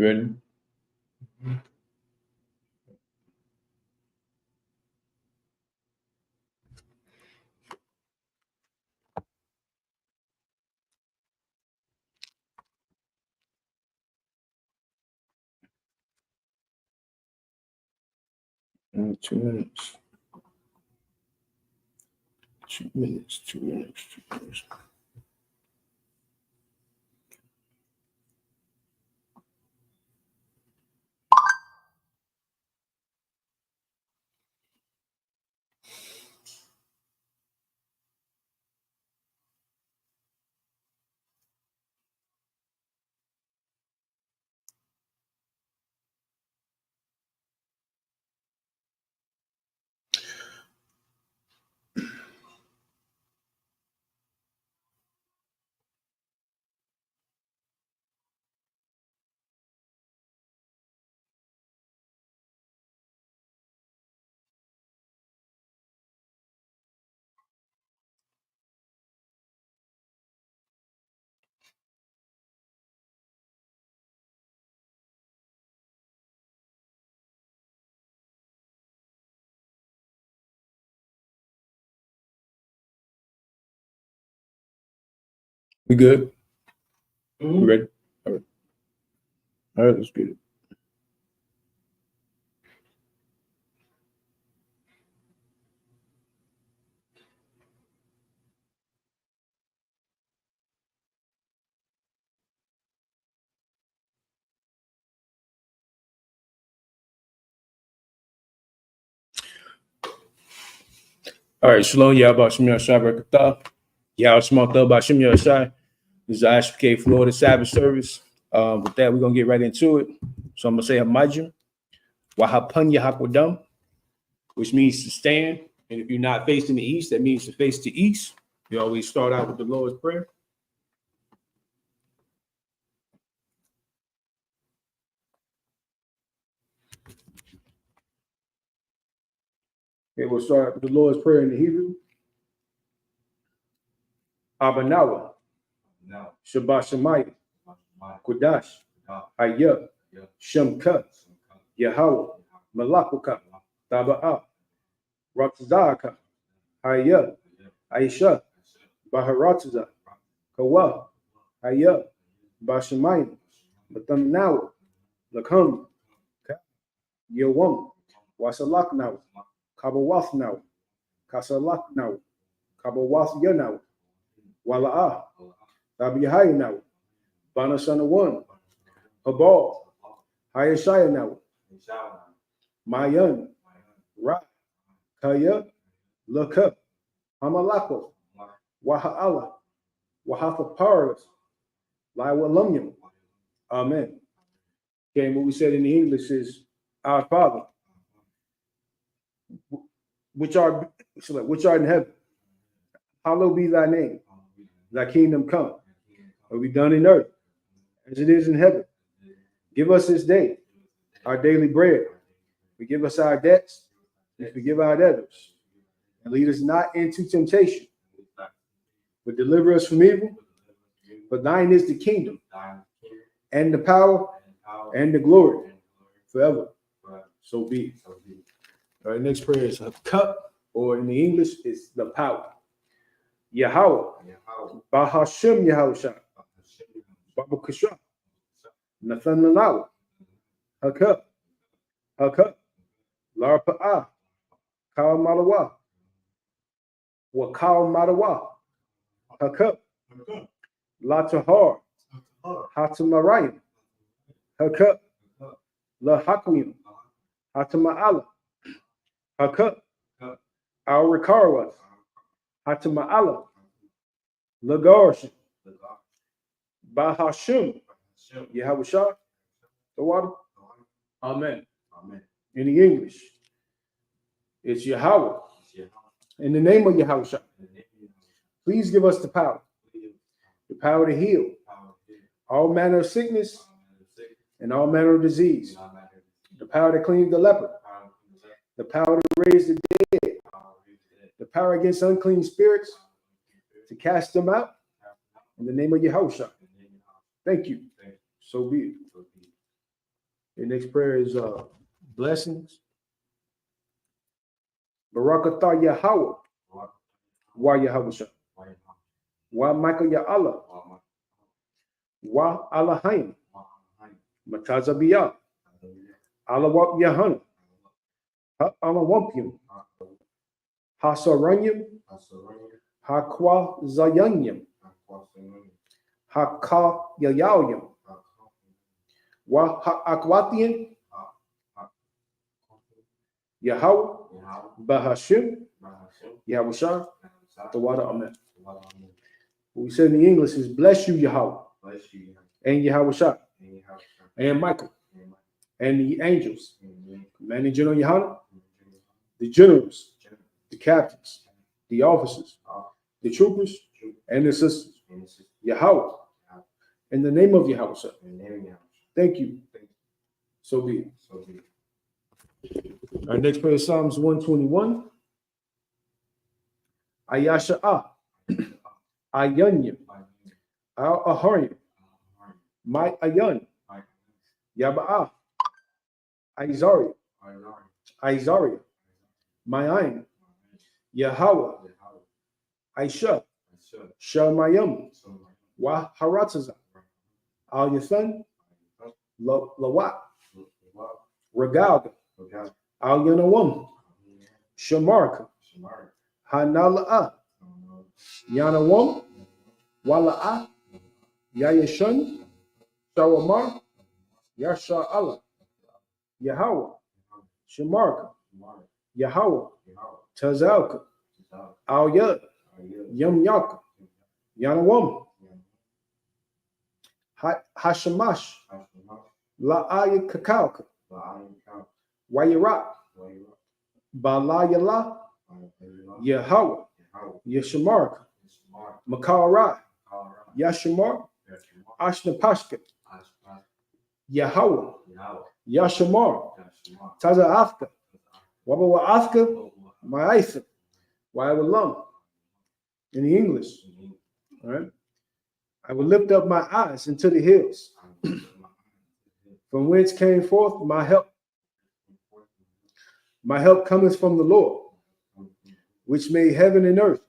Ready? 2 minutes. 2 minutes. 2 minutes. 2 minutes. We good? We ready? All right. All right, let's get it. All right, Shalom, Yahbashim Yahshai Barakatah. Yahshua Bashim Yahshai. This is the I.S.U.P.K Florida Sabbath service. With that, we're going to get right into it. So I'm going to say Hamajim, YAHANNA, which means to stand. And if you're not facing the east, that means to face the east. We always start out with the Lord's Prayer. Okay, we'll start out with the Lord's Prayer in the Hebrew. Abanawa, Shabbat Shemayim, Kodash, I.S.U.P.K, Yahweh, Malakuka, Taba'a, Ratzaka, I.S.U.P, Aisha, Baharatuza, Kawa, I.S.U.P, Bashamayim, Matanawa, Lakam, Yawam, Wasalak now, Kabawath now, Kasalak now, Kabawath Yanaw, Wala'ah, Tabiyahai now, Banasana 1, Habal, Hayashaya now, Mayan, Ra, Kaya, Laka, Hamalako, Waha'ala, Wahatha Paras, Laiwalumyam. Amen. Okay, what we said in the English is, Our Father, which art in heaven, hallowed be thy name. Thy kingdom come, will be done in earth as it is in heaven. Give us this day our daily bread. Forgive us our debts, and forgive our debtors. And lead us not into temptation, but deliver us from evil. For thine is the kingdom, and the power, and the glory, forever. So be it. All right, next prayer is a cup, or in the English, is the power. Yahweh, Bahashim Yahushua, Babakasha, Nathan Lalawa, Hakub, Larpa'a, Kaw Malawa, Wakaw Madawa, Hakub, Latahar, Hatamarayim, Hakub, La Hakwim, Hatama'ala, Hakub, our Rikaras, Hatama'ala, Lagarshim, Bahashim, Yahushua, the water. Amen. Amen. In the English, it's Yahweh. In the name of Yahushua, please give us the power to heal all manner of sickness and all manner of disease, the power to clean the leper, the power to raise the dead, the power against unclean spirits, to cast them out, in the name of Yahushua. Thank you. So be it. The next prayer is blessings. Barakatah Yahweh. Wa Yahweh. Wa Michael Ya Allah. Wa Allahayim. Matazabiyah. Alawap Yahanna. Alawampium. Hasaranyam. Hakwa Zayanyam. Haka Yayawyam. Wa Akwatian. Yahweh. Bahashim. Yahushua. The water. Amen. What we said in the English is bless you, Yahweh. And Yahushua. And Michael. And the angels. Commanding General Yahanna. The generals. The captains. The officers. The troopers. And the sisters. Yahweh. In the name of Yahushua. Thank you. So be it. Our next prayer is Psalms 121. Ayasha'a. Ayanyam. Al-Aharyam. My Ayan. Yaba'a. Isaiah. Isaiah. Mayan. Yahweh. I.S.U.P.K. Shamayam. Waharataza. Al-Yathan. Lawat. Regalga. Al-Yanawam. Shamarka. Hanala'a. Yanawam. Wala'a. Yayashun. Shawamar. Yasha Allah. Yahweh. Shamarka. Yahweh. Tazalka. Al-Yad. Yum Yaka. Yanawam. Hashamash. La'aya Kakalka. Wayarak. Balayala. Yahweh. Yashamarka. Makarai. Yashamar. Ashnapashka. Yahweh. Yashamar. Tazaafka. Wabawaafka. My Wayawalam. In the English. All right. I will lift up my eyes into the hills, from whence came forth my help. My help cometh from the Lord, which made heaven and earth.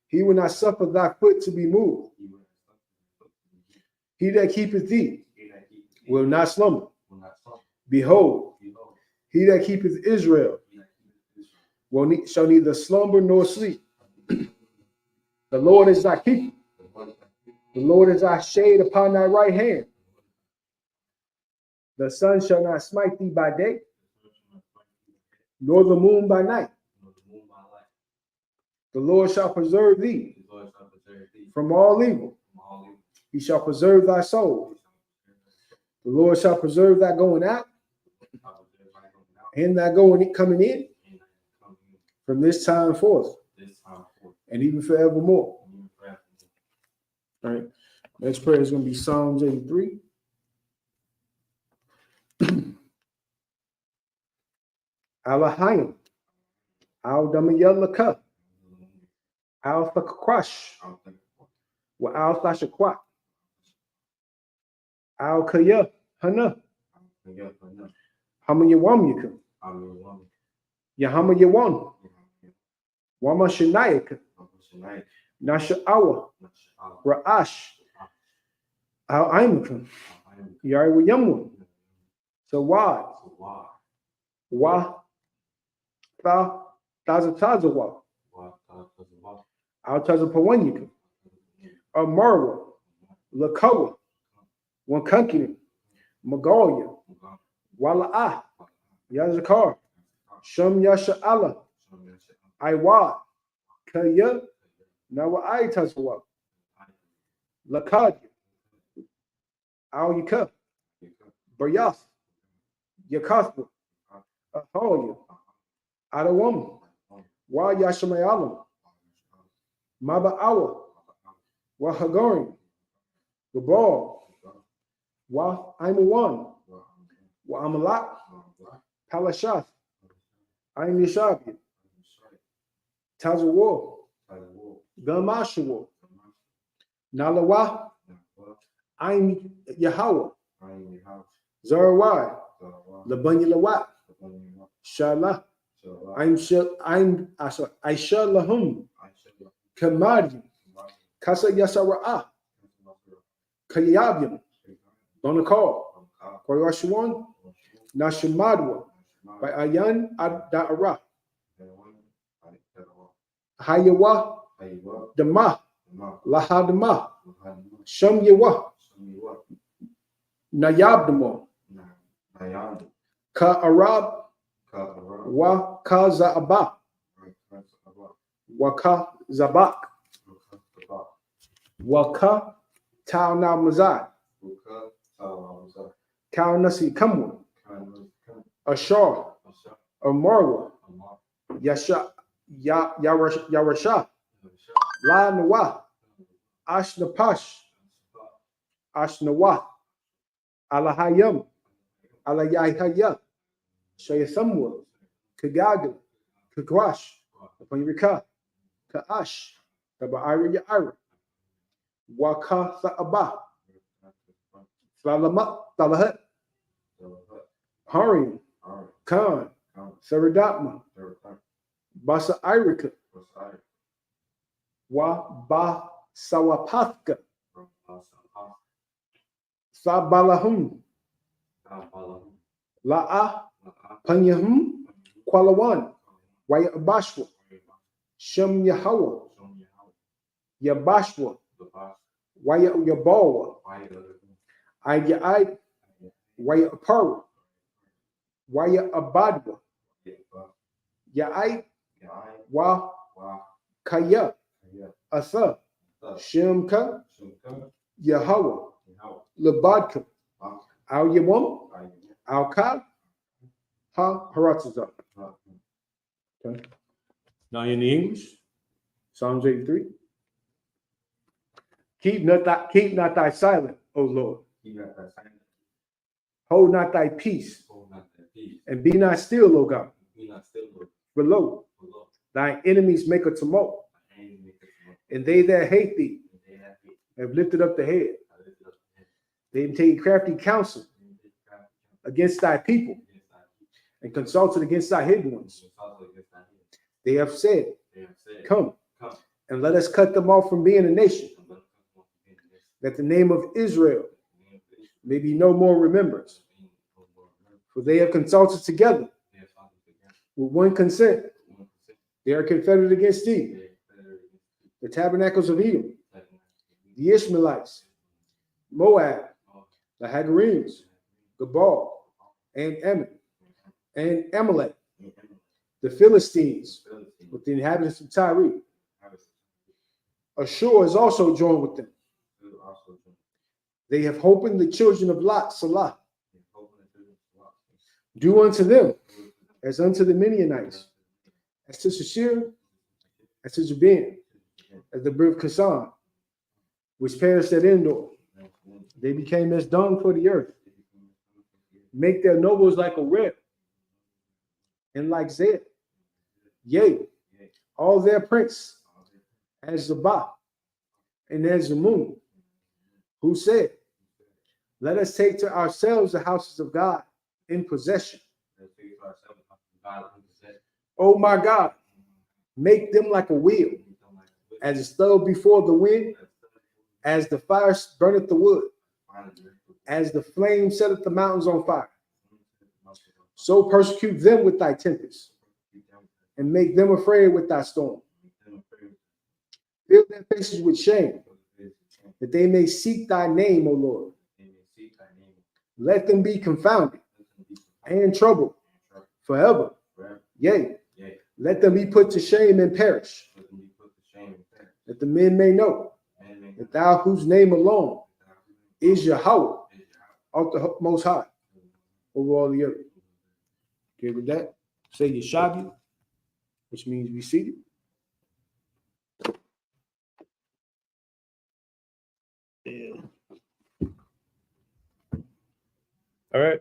He will not suffer thy foot to be moved. He that keepeth thee will not slumber. Behold, he that keepeth Israel shall neither slumber nor sleep. The Lord is thy keeper. The Lord is thy shade upon thy right hand. The sun shall not smite thee by day, nor the moon by night. The Lord shall preserve thee from all evil. He shall preserve thy soul. The Lord shall preserve thy going out and thy coming in from this time forth and even forevermore. All right. Next prayer is going to be Psalms 83. Alahayim. Al-Damayalaka. Al-Fakakwash. Wa Al-Thashakwa. Al-Kayahana. Hamayawamyaka. Yahamayawan. Wamashanayaka. Nasha'awa. Ra'ash. Al-Aimaka. Yariwayamu. Sawad. Wa. Tazatazawa. Al-Tazapawanyaka. Amarwa. Lakawa. Wankankini. Magalia. Wala'ah. Yazakar. Sham Yasha Allah. Iwa. Kaya. Nawa'ai Tazawa. Lakad. Al-Yaka. Baryath. Yakathba. Aholia. Adawam. Wa Yashamayalam. Maba'awa. Wa Hagarim. Gabal. Wa Imawan. Wa Amalak. Palashath. Aim Yashabi. Tazawa. Gamashawa. Nalawa. Aim Yahweh. Zarawai, Labanyalawat, Shalah, Aisha Lahum, Kamadi, Kasa Yasara, Kayabium, Donakal, Koyashuan, Nashimadwa, by Ayan Ad-Da'ara, Hayawa, Dama, Lahadama, Shum Yawa, Nayabdamo, Ka Arab, Wa Ka Za'aba, Wa Ka Zabak, Wa Ka Tau Na Mazai, Kau Nasi Kamwa, Ashar, Amarwa, Yasha, Yarasha, La Nawa, Ashnapash, Ashnawa, Alahayam, Alayahaya, Shayathamwa, Kagaga, Kagwash, Apanyaka, Kaash, Tabaira Yaira, Waka Tha'aba, Thalama, Thalahat, Harim, Khan, Saradatma, Basa Irika, Wa Ba Sawapathka, Sabalahum, La'a, Panyahum, Qualawan, Waya Abashwa, Shem Yahawa, Yabashwa, Waya Yabawa, Ayai, Waya Apara, Waya Abadwa, Ya'ai, Wa Kaya, Asa, Shemka, Yahweh, Labadka, Al Yawam, Al Ka, Ha Haratzaza. Okay. Now in the English, Psalms 83. Keep not thy silent, O Lord. Hold not thy peace. And be not still, O God. For lo, thy enemies make a tumult, and they that hate thee have lifted up the head. They have taken crafty counsel against thy people, and consulted against thy hidden ones. They have said, come, and let us cut them off from being a nation, that the name of Israel may be no more remembrance. For they have consulted together with one consent. They are confederate against thee. The tabernacles of Edom, the Ishmaelites, Moab, the Hagarims, Gabal, and Ammon, and Amalek, the Philistines, with the inhabitants of Tyre. Ashur is also joined with them. They have opened the children of Lot, Salah. Do unto them as unto the Midianites, as to Shashir, as to Jabin, as the bird of Kasan, which perished at Endor. They became as dung for the earth. Make their nobles like a rib, and like Zed. Yea, all their prince as Zabah, and as Zamun, who said, let us take to ourselves the houses of God in possession. Oh my God, make them like a wheel, as a stove before the wind, as the fire burneth the wood, as the flame setteth the mountains on fire. So persecute them with thy tempest, and make them afraid with thy storm. Fill their faces with shame, that they may seek thy name, O Lord. Let them be confounded and troubled forever. Yea, let them be put to shame and perish, that the men may know that thou, whose name alone is Yahweh, art the Most High over all the earth. Okay, with that, say Yeshabi, which means be seated. Yeah. All right.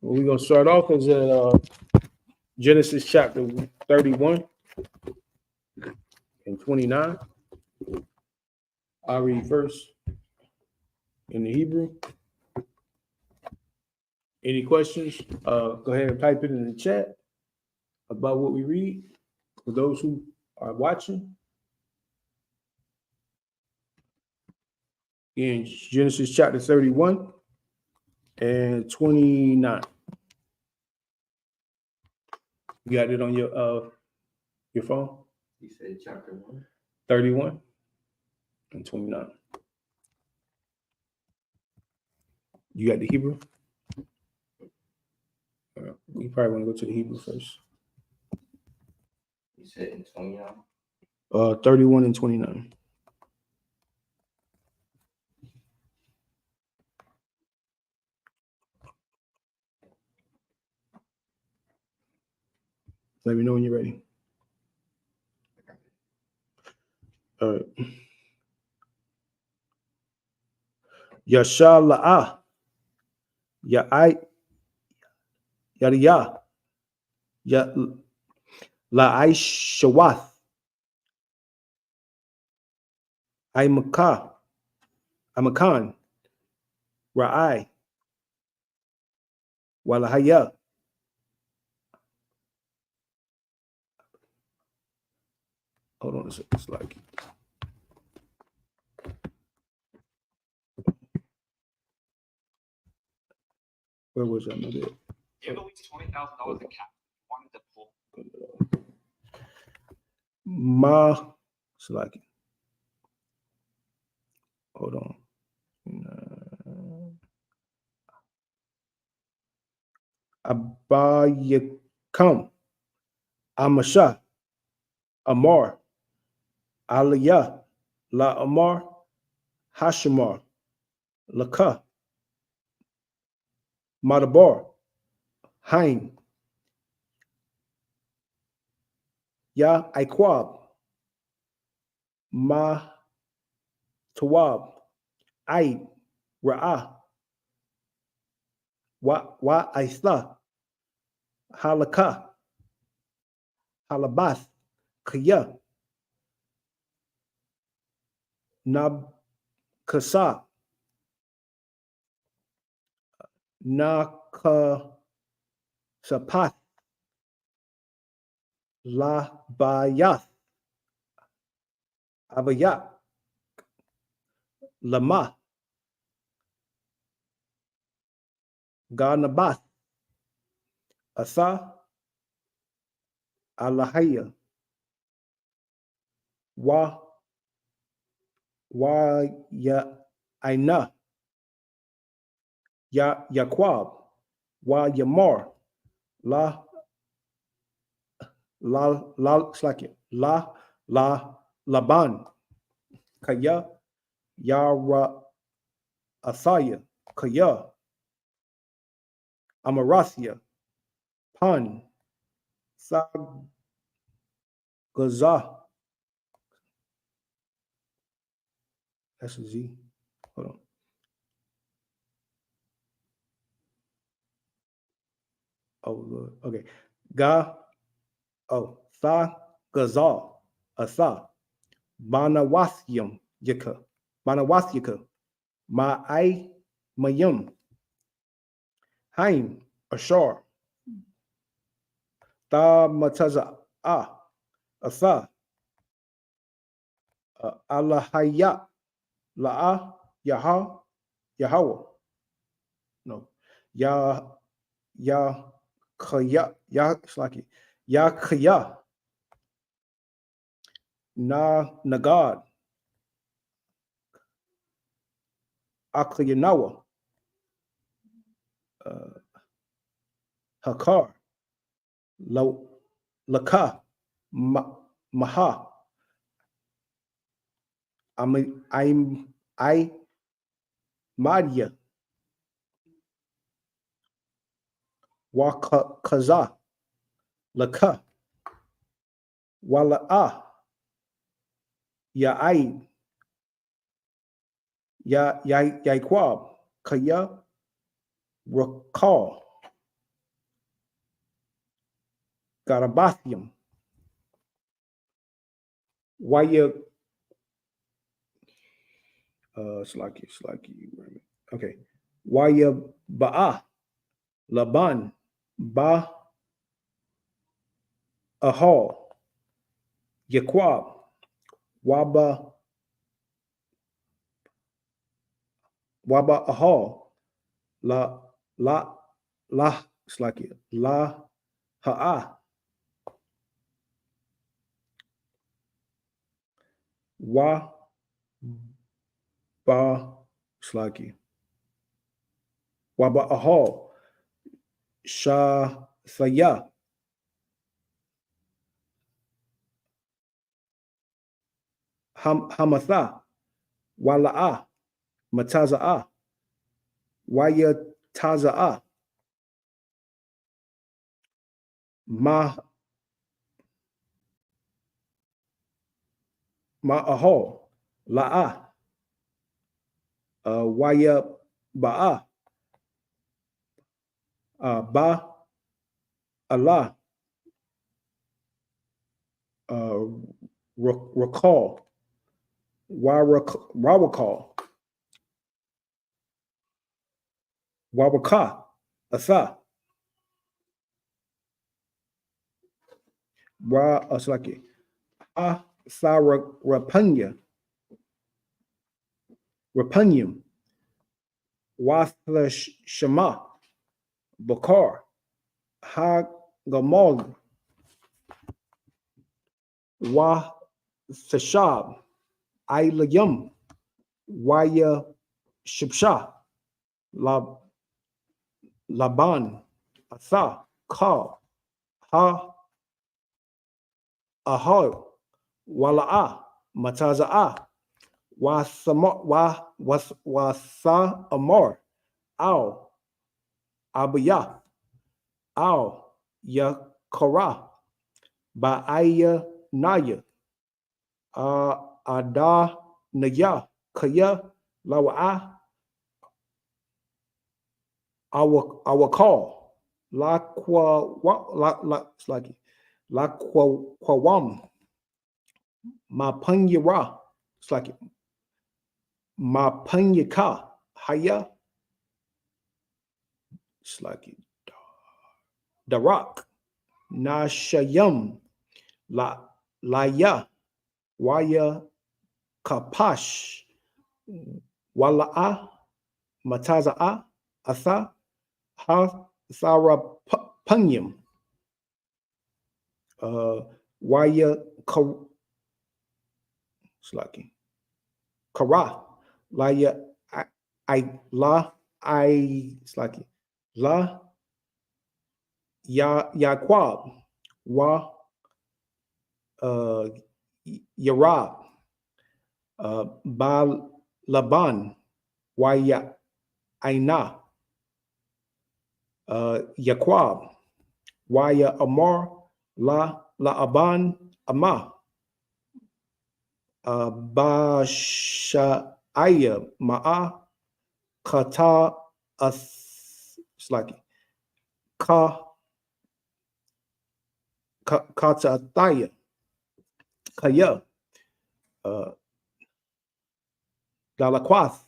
Well, we're going to start off as Genesis chapter 31 and 29. I'll read first in the Hebrew. Any questions? Go ahead and type it in the chat about what we read for those who are watching. In Genesis chapter 31 and 29. You got it on your phone? You said chapter 1. 31 and 29. You got the Hebrew? You probably want to go to the Hebrew first. You said in 29? 31 and 29. Let me know when you're ready. All right. Yashala'ah. Ya'ai. Yadiyah. Ya La'ai Shawath. Amakan. Ra'ai. Walahaya. Hold on a second. It's like. Where was I? You have at least $20,000 in cash. Wanted to pull. It's like. Hold on. Abayakam. Amasha. Amar. Aliyah. La Amar. Hashimar. Laka. Madabar. Hain. Ya Iquab. Ma Tawab. Aid. Ra'ah. Wa Isla. Halaka. Halabath. Kaya. Nab Kasa. Nakasapath. La Bayath. Abayat. Lama. Garnabath. Asa. Alahaya. Wa ya Aina. Ya Yaqub. Wa Yamar. La it's like it. La Laban. Kaya. Yara Athaya. Kaya. Amarathia. Pan. Gaza. That's a Z. Hold on. Oh, Lord. Okay. Tha Gazal. Atha. Banawathyam Yaka. Banawathyaka. Ma'ai Mayum. Haim. Ashar. Ta Mataza. Atha. Alahaya. La'a. Yahweh. No. Kaya. It's like it. Kaya. Nagad. Akayanawa. Hakar. Laka. Maha. I Madia. Wakaza. Laka. Wala'a. Ya'aid. Yaiquab. Kaya. Rakal. Garabathium. Waya. It's like you. Okay. Waya Ba'a. Laban, Ba Ahal, Yaquab, Waba Ahal, it's like it, La Ha'ah, Wa Ba, it's like it, Waba Ahal, Sha Thaya, Hamatha, Wala'ah, Mataza'ah, Wayataza'ah, Ma'ahal, La'ah, Waya Ba'ah, Ba Allah, Rakal, Rawakal, Wawaka, Atha, Aslaki, Rapanya, Rapanyum, Wathla Shema, Bakar, Hagamal, Wa Thashab, Ailayum, Waya Shibsha, Laban, Atha, Ka, Ha, Ahar, Wala'ah, Mataza'ah, Wasa Amar, Al, Abiyah, Al, Yakara, Ba'aya Naya, Ada Naya, Kaya, Lawa'ah, our call, it's like La Quawam, Ma Panyara, it's like Ma Panyaka, Haya, it's like Darak, Nashayam, Laya, Waya Kapash, Wala'a, Mataza'a, Atha, Ha Sarapanyam, Waya Slaki Kara, Laya Slaki La Yaquab, Wa Yarab, Bal Laban, Waya Aina, Yaquab, Waya Amar, La Aban Ama, Bashaya Ma'a, Kata Slaki Katataya, Kaya, Dalakwath,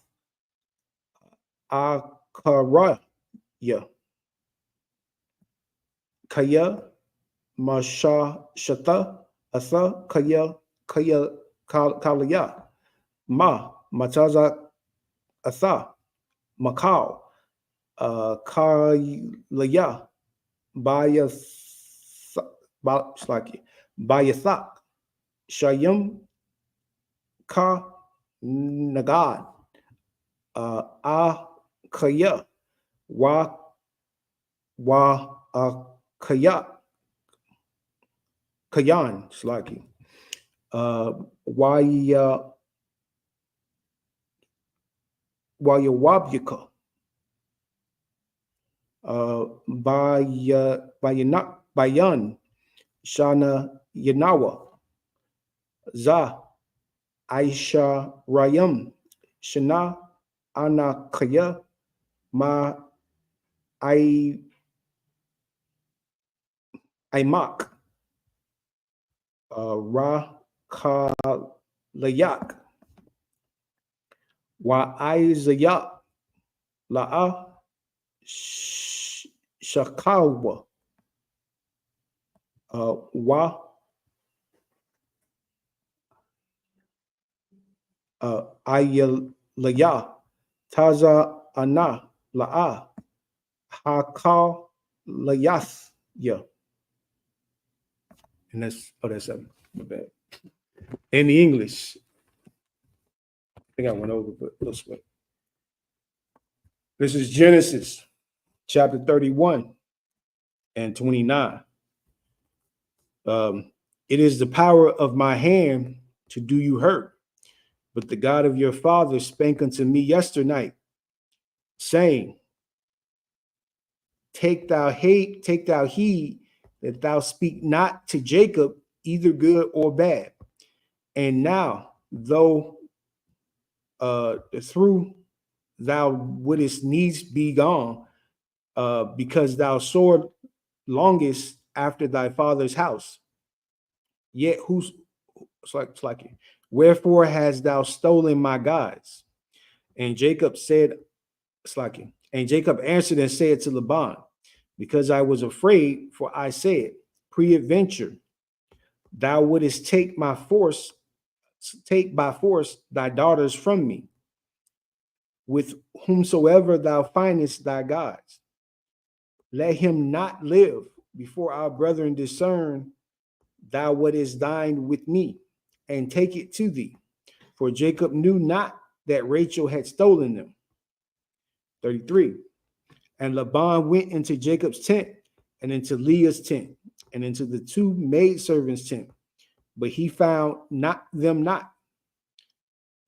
Akaraya, Kaya, Masha Shata, Asa, Kaya, Kalaya, Mataza, Asa, Macau, Kalaya, Bayathak, Shayam, Ka, Nagad, Kaya, Wa Kaya, Kayan, Slaki, Wayawabika, Bayan, Shana Yanawa, Za, Aisha Rayam, Shana, Ana Kaya, Ma Imak, Ra Kalayak, Wa Isaiah, La'a Shakawa, Wa, Ayalaya, Taza Ana, La'a, Hakal Layas, yeah. And that's 7. My bad. In the English, I think I went over, but let's wait. This is Genesis chapter 31 and 29. It is the power of my hand to do you hurt, but the God of your father spake unto me yesternight, saying, take thou heed that thou speak not to Jacob either good or bad. And now, though through thou wouldest needs be gone, because thou sore longest after thy father's house. Yet it's like it. Wherefore hast thou stolen my gods? And Jacob said, it's like it. And Jacob answered and said to Laban, because I was afraid, for I said, peradventure, thou wouldest take by force thy daughters from me, with whomsoever thou findest thy gods. Let him not live before our brethren discern thou what is thine with me, and take it to thee. For Jacob knew not that Rachel had stolen them. 33. And Laban went into Jacob's tent, and into Leah's tent, and into the 2 maidservants' tent, but he found them not.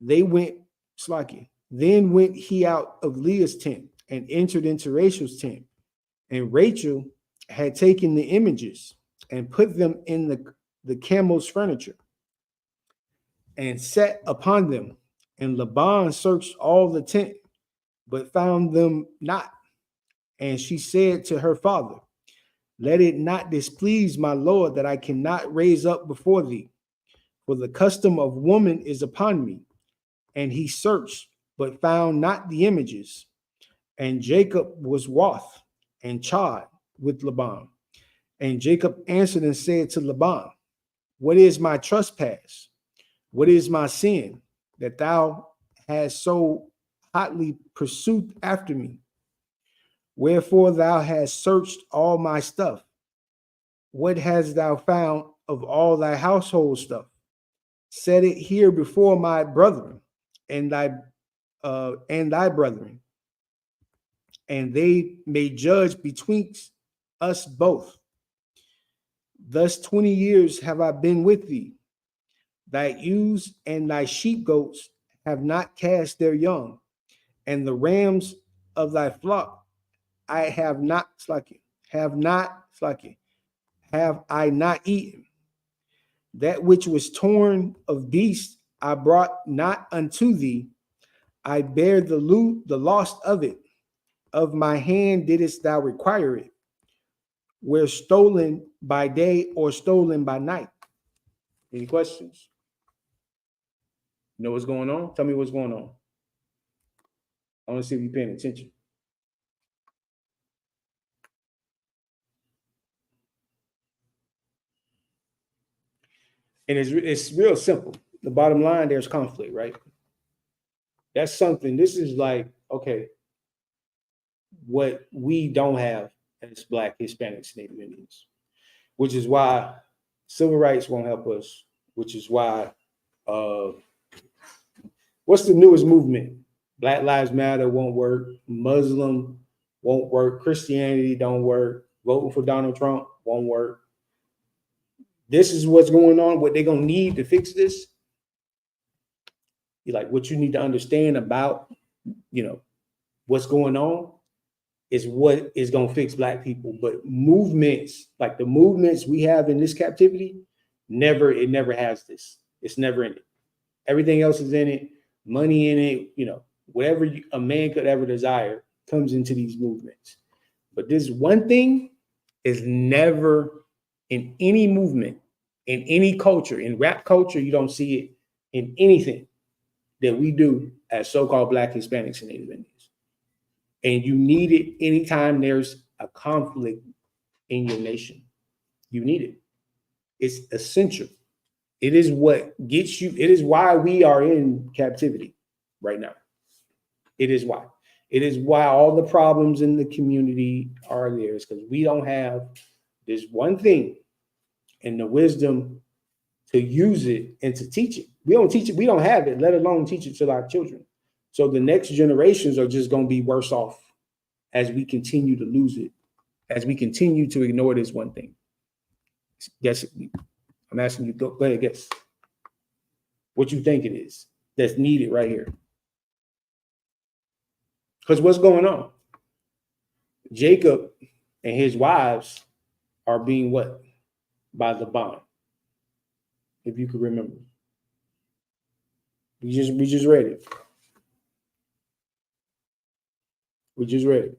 They went slacky. Then went he out of Leah's tent, and entered into Rachel's tent. And Rachel had taken the images, and put them in the camel's furniture, and sat upon them. And Laban searched all the tent, but found them not. And she said to her father, let it not displease my lord that I cannot raise up before thee, for the custom of woman is upon me. And he searched, but found not the images. And Jacob was wroth and charged with Laban. And Jacob answered and said to Laban, what is my trespass? What is my sin, that thou hast so hotly pursued after me? Wherefore thou hast searched all my stuff? What hast thou found of all thy household stuff? Set it here before my brethren and thy brethren, and they may judge betwixt us both. Thus 20 years have I been with thee. Thy ewes and thy sheep goats have not cast their young, and the rams of thy flock I have I not eaten. That which was torn of beasts I brought not unto thee. I bear the loss of it. Of my hand didst thou require it, where stolen by day or stolen by night. Any questions? You know what's going on? Tell me what's going on. I want to see if you're paying attention. And it's real simple. The bottom line, there's conflict, right? That's something. This is like, okay, what we don't have as Black, Hispanics, Native Indians, which is why civil rights won't help us, which is why, what's the newest movement? Black Lives Matter won't work. Muslim won't work. Christianity don't work. Voting for Donald Trump won't work. This is what's going on, what they're going to need to fix this. Like what you need to understand about, what's going on is what is going to fix Black people. But movements, like the movements we have in this captivity, it never has this. It's never in it. Everything else is in it, money in it, whatever a man could ever desire comes into these movements. But this one thing is never in any movement, in any culture. In rap culture, you don't see it in anything that we do as so-called Black, Hispanics, and Native Indians. And you need it anytime there's a conflict in your nation. You need it. It's essential. It is what gets you. It is why we are in captivity right now. It is why. It is why all the problems in the community are there. It's because we don't have this one thing and the wisdom to use it and to teach it. We don't teach it. We don't have it, let alone teach it to our children. So the next generations are just going to be worse off as we continue to lose it, as we continue to ignore this one thing. Guess, I'm asking you, go ahead, guess what you think it is that's needed right here. Because what's going on? Jacob and his wives are being what? By Laban. If you could remember. We just read it. We just read it.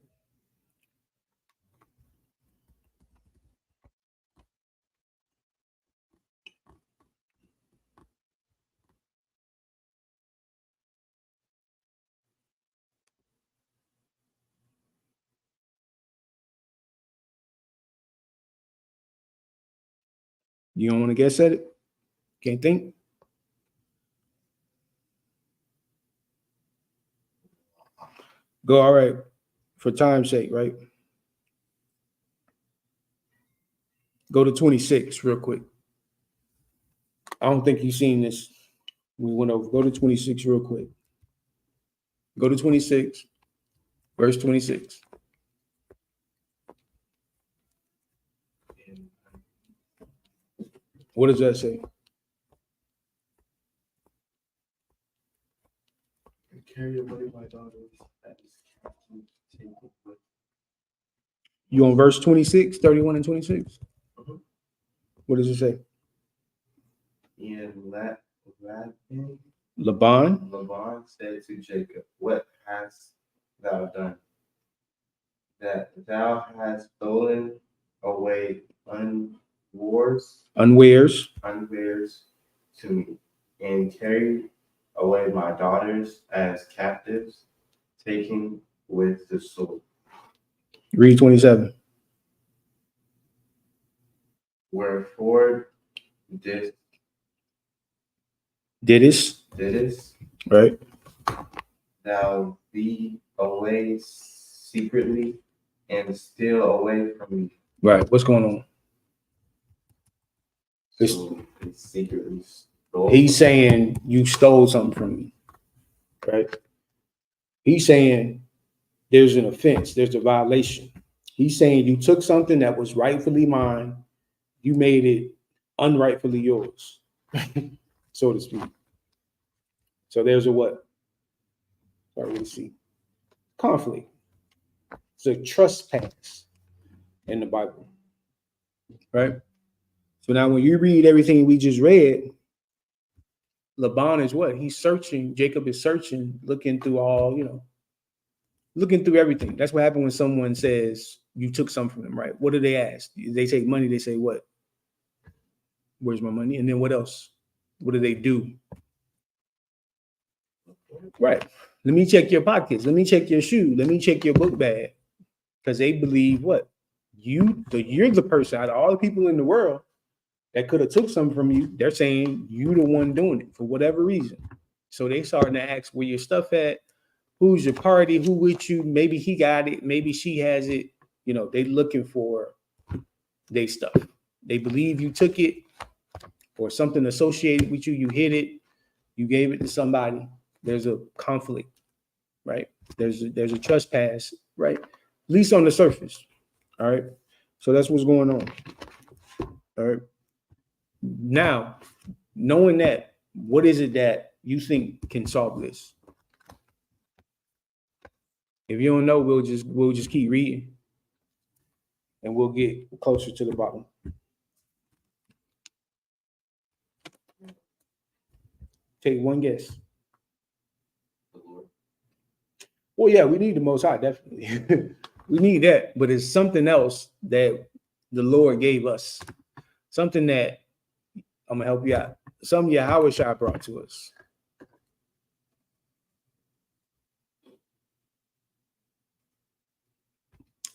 You don't want to guess at it? Can't think? Go, all right. For time's sake, right? Go to 26 real quick. I don't think you've seen this. We went over. Go to 26 real quick. Go to 26, verse 26. What does that say? Carry away my daughters as captive, take it with. You on verse 26, 31 and 26? Mhm. What does it say? And Laban Laban said to Jacob, what hast thou done? That thou hast stolen away unwares to me, and carried away my daughters as captives, taking with the sword. Read 27. Wherefore Didst, right? thou be away secretly and steal away from me. Right. What's going on? So he secretly stole. He's saying you stole something from me, right? He's saying there's an offense, there's a violation. He's saying you took something that was rightfully mine, you made it unrightfully yours, so to speak. So there's a what? Sorry, we see conflict. It's a trespass in the Bible, right? So now when you read everything we just read, Laban is what? He's searching. Jacob is searching, looking through all, looking through everything. That's what happened when someone says you took something from them, right? What do they ask? They take money. They say what? Where's my money? And then what else? What do they do? Right. Let me check your pockets. Let me check your shoe. Let me check your book bag. Because they believe what? You're the person out of all the people in the world that could have took something from you. They're saying you the one doing it for whatever reason. So they starting to ask where your stuff at, who's your party, who with you, maybe he got it, maybe she has it. They looking for their stuff. They believe you took it or something associated with you, you hid it, you gave it to somebody. There's a conflict, right? There's a trespass, right? At least on the surface. All right. So that's what's going on. All right. Now, knowing that, what is it that you think can solve this? If you don't know, we'll just keep reading and we'll get closer to the bottom. Take one guess. Well, yeah, we need the Most High, definitely. We need that, but it's something else that the Lord gave us. Something that I'm gonna help you out. Something Yahweh brought to us.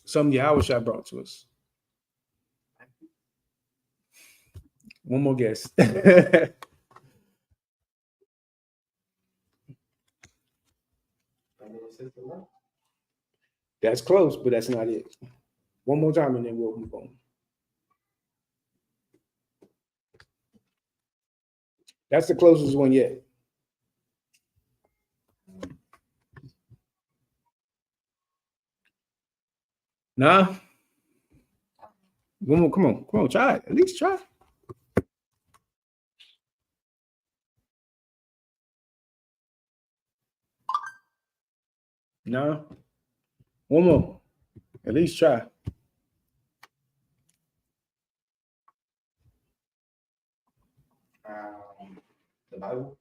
Something Yahushua brought to us. One more guess. That's close, but that's not it. One more time and then we'll move on. That's the closest one yet. Nah. One more, come on, try it. At least try. No. One more. At least try. The Bible.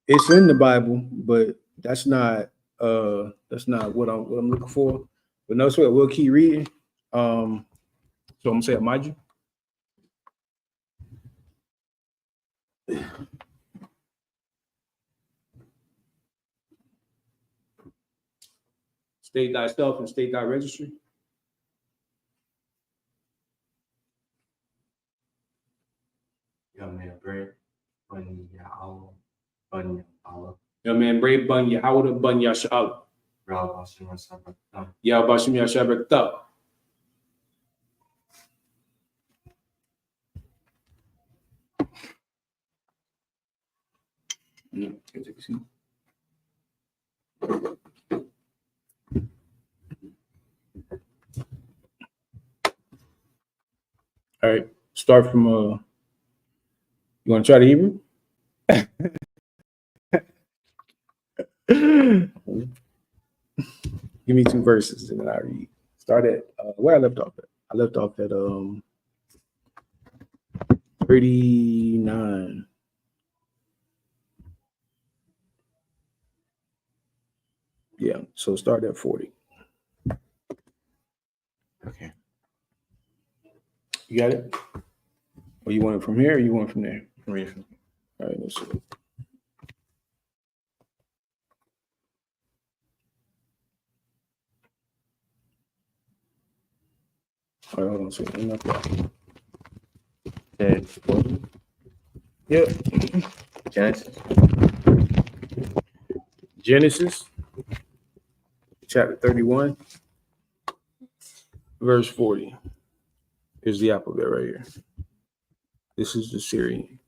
It's in the Bible, but that's not what I'm looking for. But no sweat, we'll keep reading. So I'm gonna say Amaju. State thyself and state thy registry. Young man, bread, bunny, owl, bunny, owl. Young man, brave bun, Yahweh bun, Yashal. Rob, Shabbat. Yahbashim Yashabak. All right, start from you want to try the Hebrew? Give me 2 verses and then I read. Start at where I left off at. I left off at 39. Yeah, so start at 40. Okay. You got it? Or you want it from here or you want it from there? Read. All right, let's see. All right, hold on a second. Yep. Genesis. Genesis, chapter 31, verse 40 is the alphabet right here. This is the Syrian.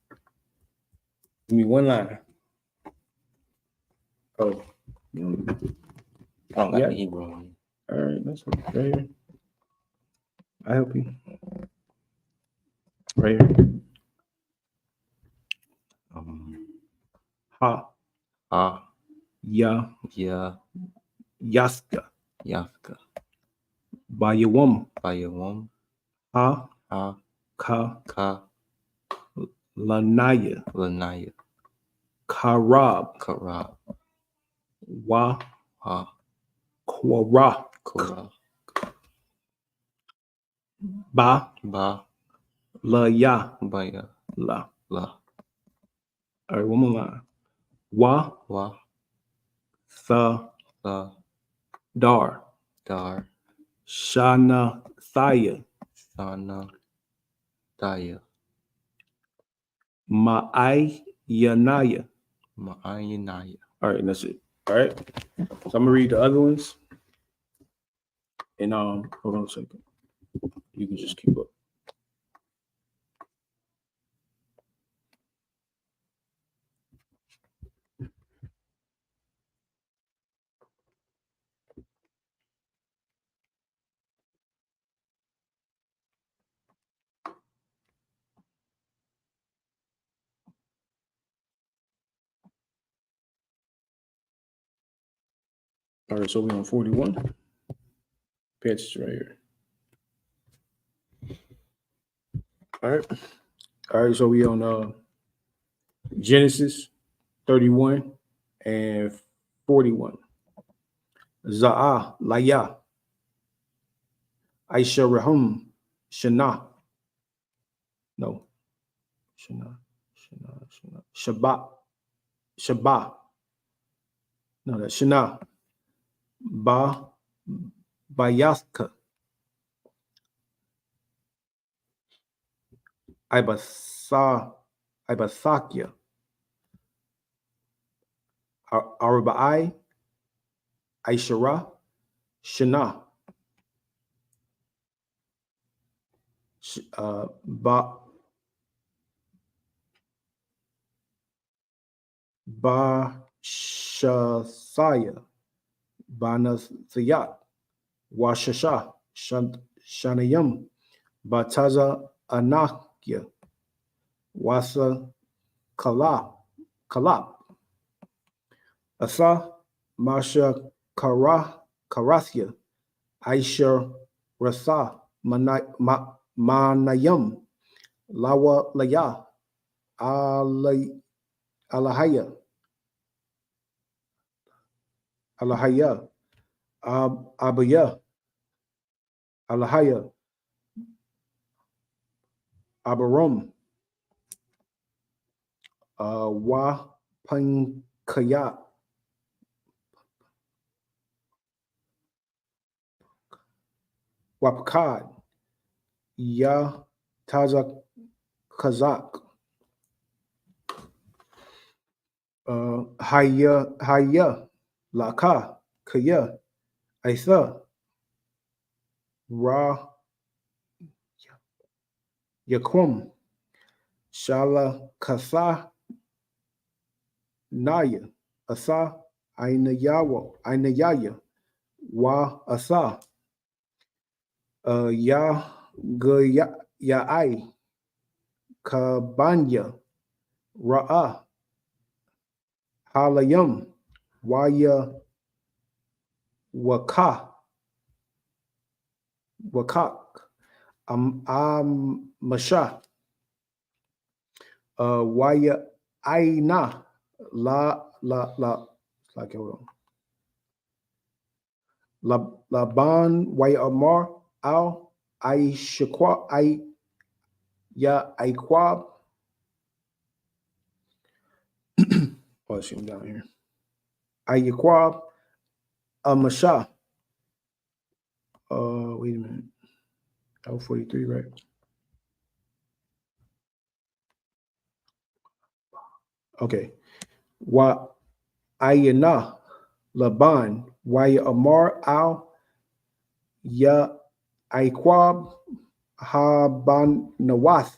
Give me one line. Oh. I don't got Yeah. the Hebrew one. All right, that's right here. I help you. Right here. Ha. Ya. Ya. Yaska. Yafka. Bayawam. Bayawam. Ha. Ha. Ka. Ka. Lanaya. Lanaya. Karab. Karab. Wa. Ha. Kwara. Kora. Ba. Ba. La ya. Baya. La. La. All right, one more line. Wa. Wa. Tha. Tha. Dar. Dar. Shana. Thaya. Shana. Daya. Ma'ayanaya. Ma'ayanaya. All right, and that's it. All right. So I'm gonna read the other ones. And hold on a second. You can just keep up. All right, so we're on 41. Pay attention right here. All right. All right, so we on Genesis 31 and 41. Za'ah, Laya, Aisha Rahum, Shana. No. Shana. Shabbat. Shabbat. No, that's Shana. Ba, Bayaska, Ibasakya, Arubai, Aishara, Shana, Bashasaya, Banasayat, Washasha, Shanayam, Bataza Anakya, Wasa Kalap, Asa, Masha Karasya, Aisha Rasa, Manayam, Lawa Laya, Alahaya, Abaya, Alahaya, Abarom, Wa Pankaya, Wapkad, Ya Tazak Kazak, Haya, Laka, Kaya, Aitha, Ra, Yakum, Shala Kasa, Naya, Asa, Ainayaya, Wa Asa, Ya Gaya Yaai, Kabanya, Ra'a, Halayam, Waya Wakak, Masha, Waya Aina, like hold on. Laban, Waya Amar, Al, Aishakwa, Aikwab, oh, it's down here. Ayakwab, Masha. Wait a minute. L 43, right? Okay. Wa Ayana, Laban, Waya Amar, Al, Ya Aikwab, Haban Nawath,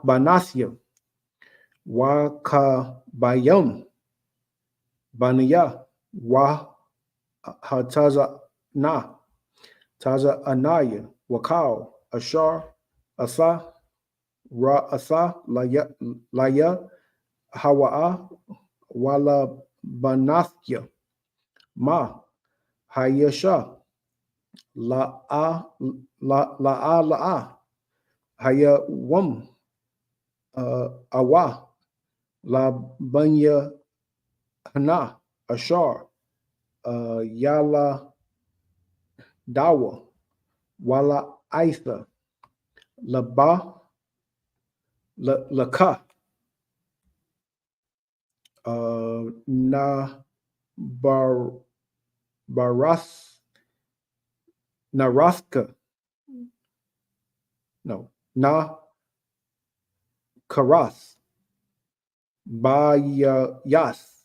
Banasya, Wa Kabayam, Banaya, Wa Hataza Na, Taza Anaya, Wakal, Ashar, Asa, Ra Asa, Laya, Hawa'a, Wala Banathya, Ma, Hayasha, La'a, Haya Wam, Awa, La Banya Hana, Ashar, Yala Dawa, Wala Aitha, Laba, Laka, Na Naraska, no, Na Karas, Yas,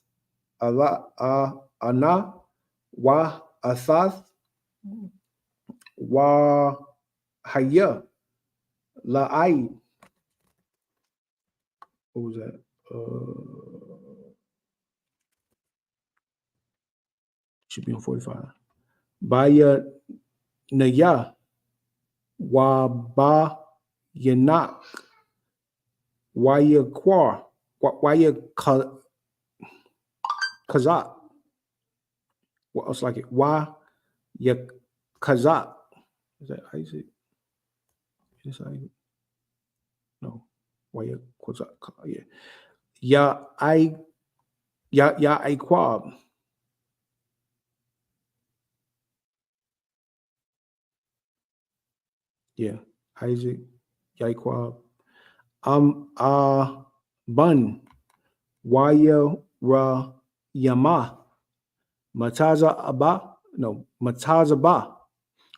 Ana, Wa Asas, Wa Haya, La'ai. What was that? Should be on 45. Baya Naya, Wa Ba Yanak, Waya Kwar, Waya Kazak. What else like it? Wa Ya Kazak. Is that Isaac? Is that Isaac? No. Waya Kazak. Yeah. Ya Iquab. Yeah. Isaac. Yaiquab. Bun. Waya Ra Yama. Matazaba,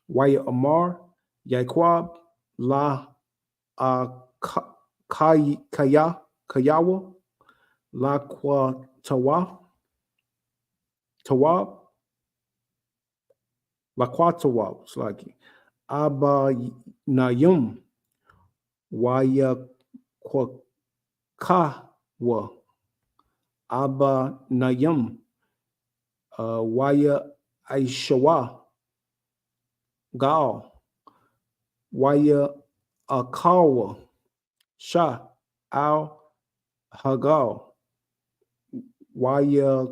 Waya Amar, Yaquab, La Kayawa, La Quatawa, Tawab, La Quatawa, it's like Abba Nayum, Waya Kwakawa, Abba Nayum, Waya Aishawa, Gal, Waya Akawa, Shah, Al Hagal, Waya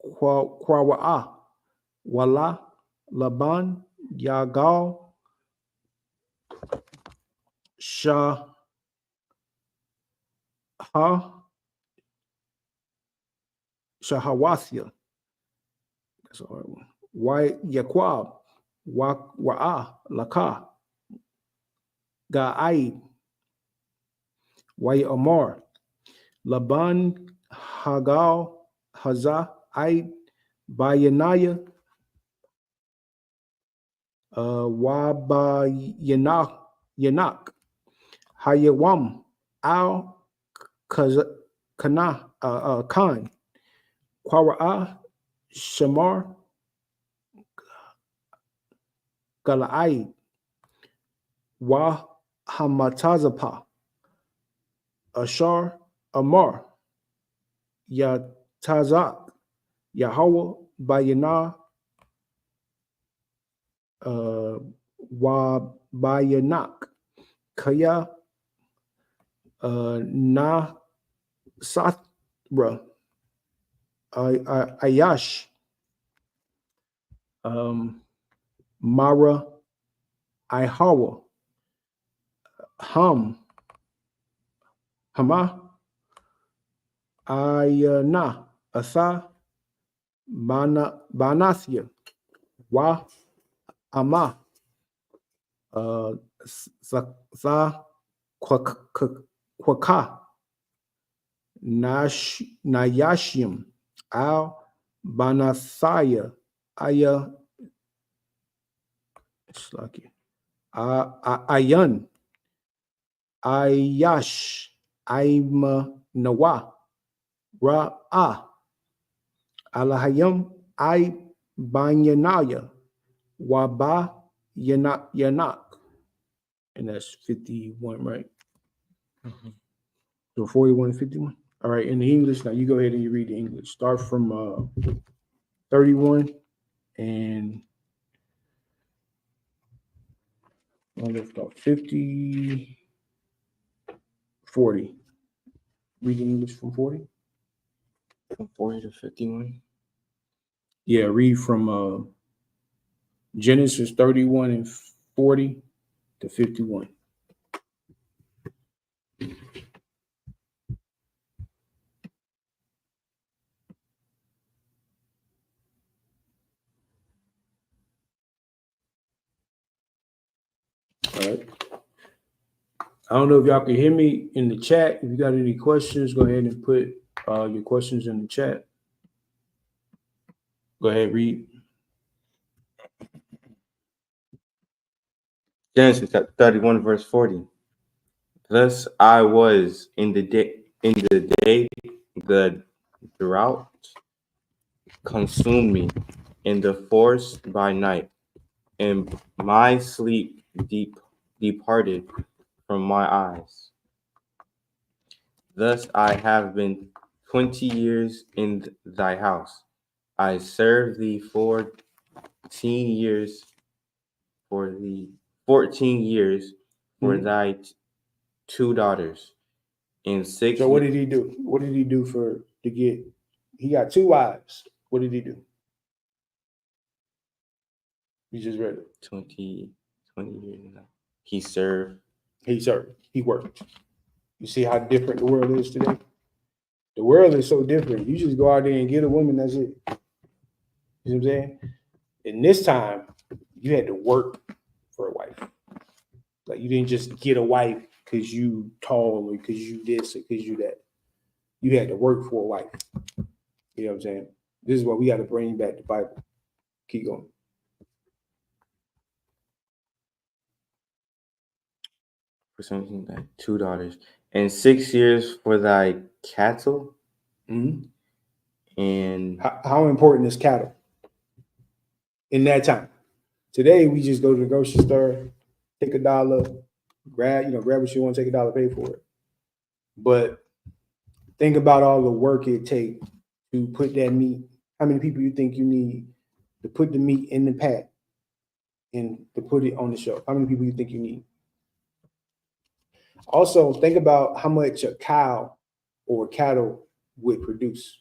Kwawa'a, Wala, Laban, Yagal, Shah, Shahawathia. That's a hard one. Why Yaquab, Wa'a, Laka, Ga'aid, Why Amar, Laban, Hagal, Hazah, Aid, Bayanaya, Waba Yanak, Hayawam, Al Kana, Khan, Quara'a, Shamar, Gala'aid, Wa Hamatazapa, Ashar, Amar, Yatazak, Yahweh, Bayana, Wa Bayanak, Kaya, Na Satra, Ayash, Mara, Ihawa, Hama, Ayana, Asa, Banathia, Wa, Ama, Sa, Kwaka, Nayashim, Al, Banasaya, Aya, Slaki, Ayan, Ayash, Aima Nawa, Ra'ah, Alahayam, I Banyanaya, Waba Yanak. And that's 51, right? Mhm. So 41 and 51. All right, in the English, now you go ahead and you read the English. Start from 31 and I left off 50, 40. Read the English from 40. From 40 to 51. Yeah, read from Genesis 31 and 40 to 51. All right. I don't know if y'all can hear me in the chat. If you got any questions, go ahead and put your questions in the chat. Go ahead, read. Genesis 31 verse 40. Thus I was in the day the drought consumed me, in the forest by night, and my sleep departed from my eyes. Thus I have been 20 years in thy house. I served thee 14 years for thy two daughters, and 6 So what did he do? What did he do to get? He got two wives. What did he do? You just read it. 20 years now. He served. He served. He worked. You see how different the world is today? The world is so different. You just go out there and get a woman, that's it. You know what I'm saying? In this time, you had to work for a wife. Like you didn't just get a wife because you tall or because you this or because you that. You had to work for a wife. You know what I'm saying? This is why we got to bring back the Bible. Keep going. For something like 2 daughters, and 6 years for thy cattle, Mm-hmm. and How important is cattle in that time? Today we just go to the grocery store, take $1, grab what you want, take $1, pay for it. But think about all the work it takes to put that meat. How many people you think you need to put the meat in the pack and to put it on the shelf? How many people you think you need? Also, think about how much a cow or cattle would produce.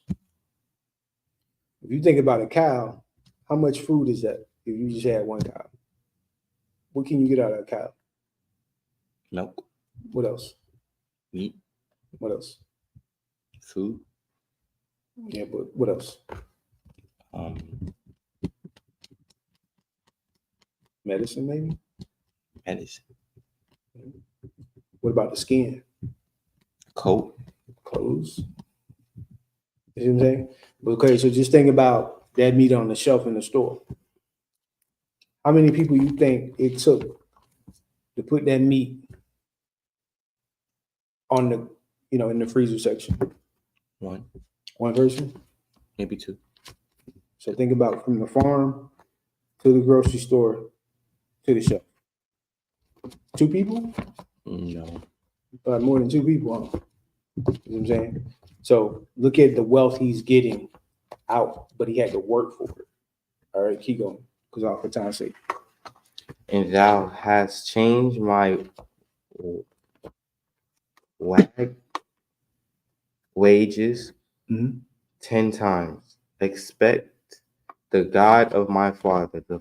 If you think about a cow, how much food is that if you just had one cow? What can you get out of a cow? milk, What else? meat, What else? food, Yeah, but what else? Medicine, maybe? medicine, What about the skin? coat, Clothes? You see what I'm saying? Okay, so just think about that meat on the shelf in the store. How many people you think it took to put that meat on the, in the freezer section? one, One person? maybe 2. So think about from the farm to the grocery store to the shelf. 2 people? No. More than 2 people, huh? You know what I'm saying? So look at the wealth he's getting out, but he had to work for it. All right, keep going, because I'll for time's sake. And thou hast changed my wages Mhm. 10 times. Expect the God of my father, the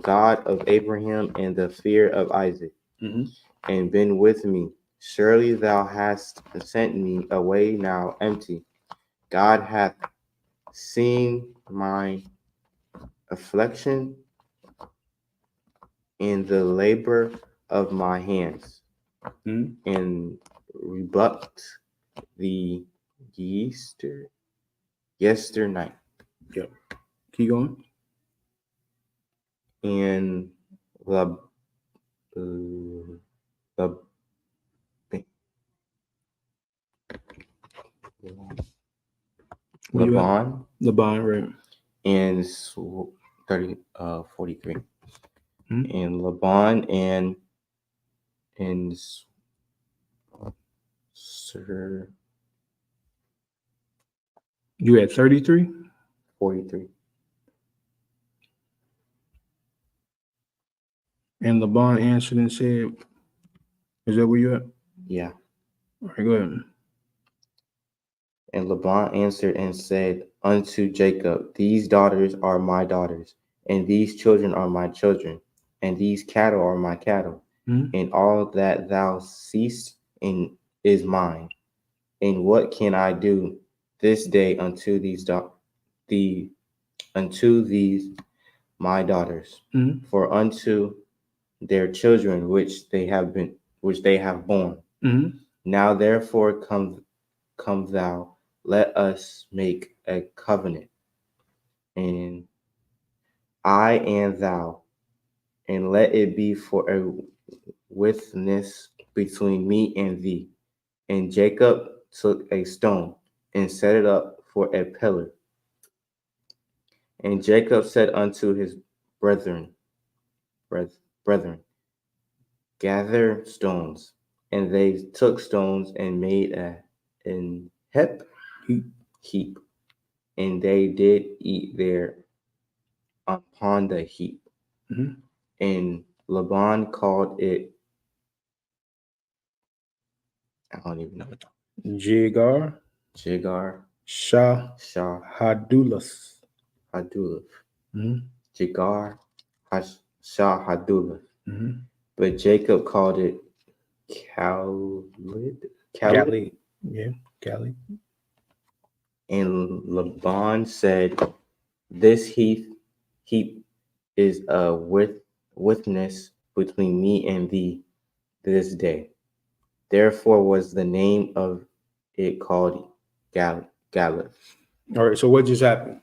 God of Abraham, and the fear of Isaac, and been with me. Surely thou hast sent me away now empty. God hath seen my affliction and the labor of my hands, and rebuked the yester night. Yep. Keep going. And Laban Right. and 43. And Laban and Sir You at 33? 43. And Laban answered and said, is that where you at? Yeah. All right, go ahead. And Laban answered and said unto Jacob, these daughters are my daughters, and these children are my children, and these cattle are my cattle, and all that thou seest in is mine. And what can I do this day unto these my daughters? For unto their children which they have borne. Now therefore come thou, let us make a covenant, and I and thou, and let it be for a witness between me and thee. And Jacob took a stone and set it up for a pillar. And Jacob said unto his brethren, gather stones. And they took stones and made an heap, and they did eat there upon the heap. And Laban called it, I don't even know what. Jigar Shahadullah. Jigar Shahadullah. But Jacob called it Khalid. Yeah, Khalid. And Laban said, this heap is a witness between me and thee this day. Therefore was the name of it called Galad. All right. So what just happened?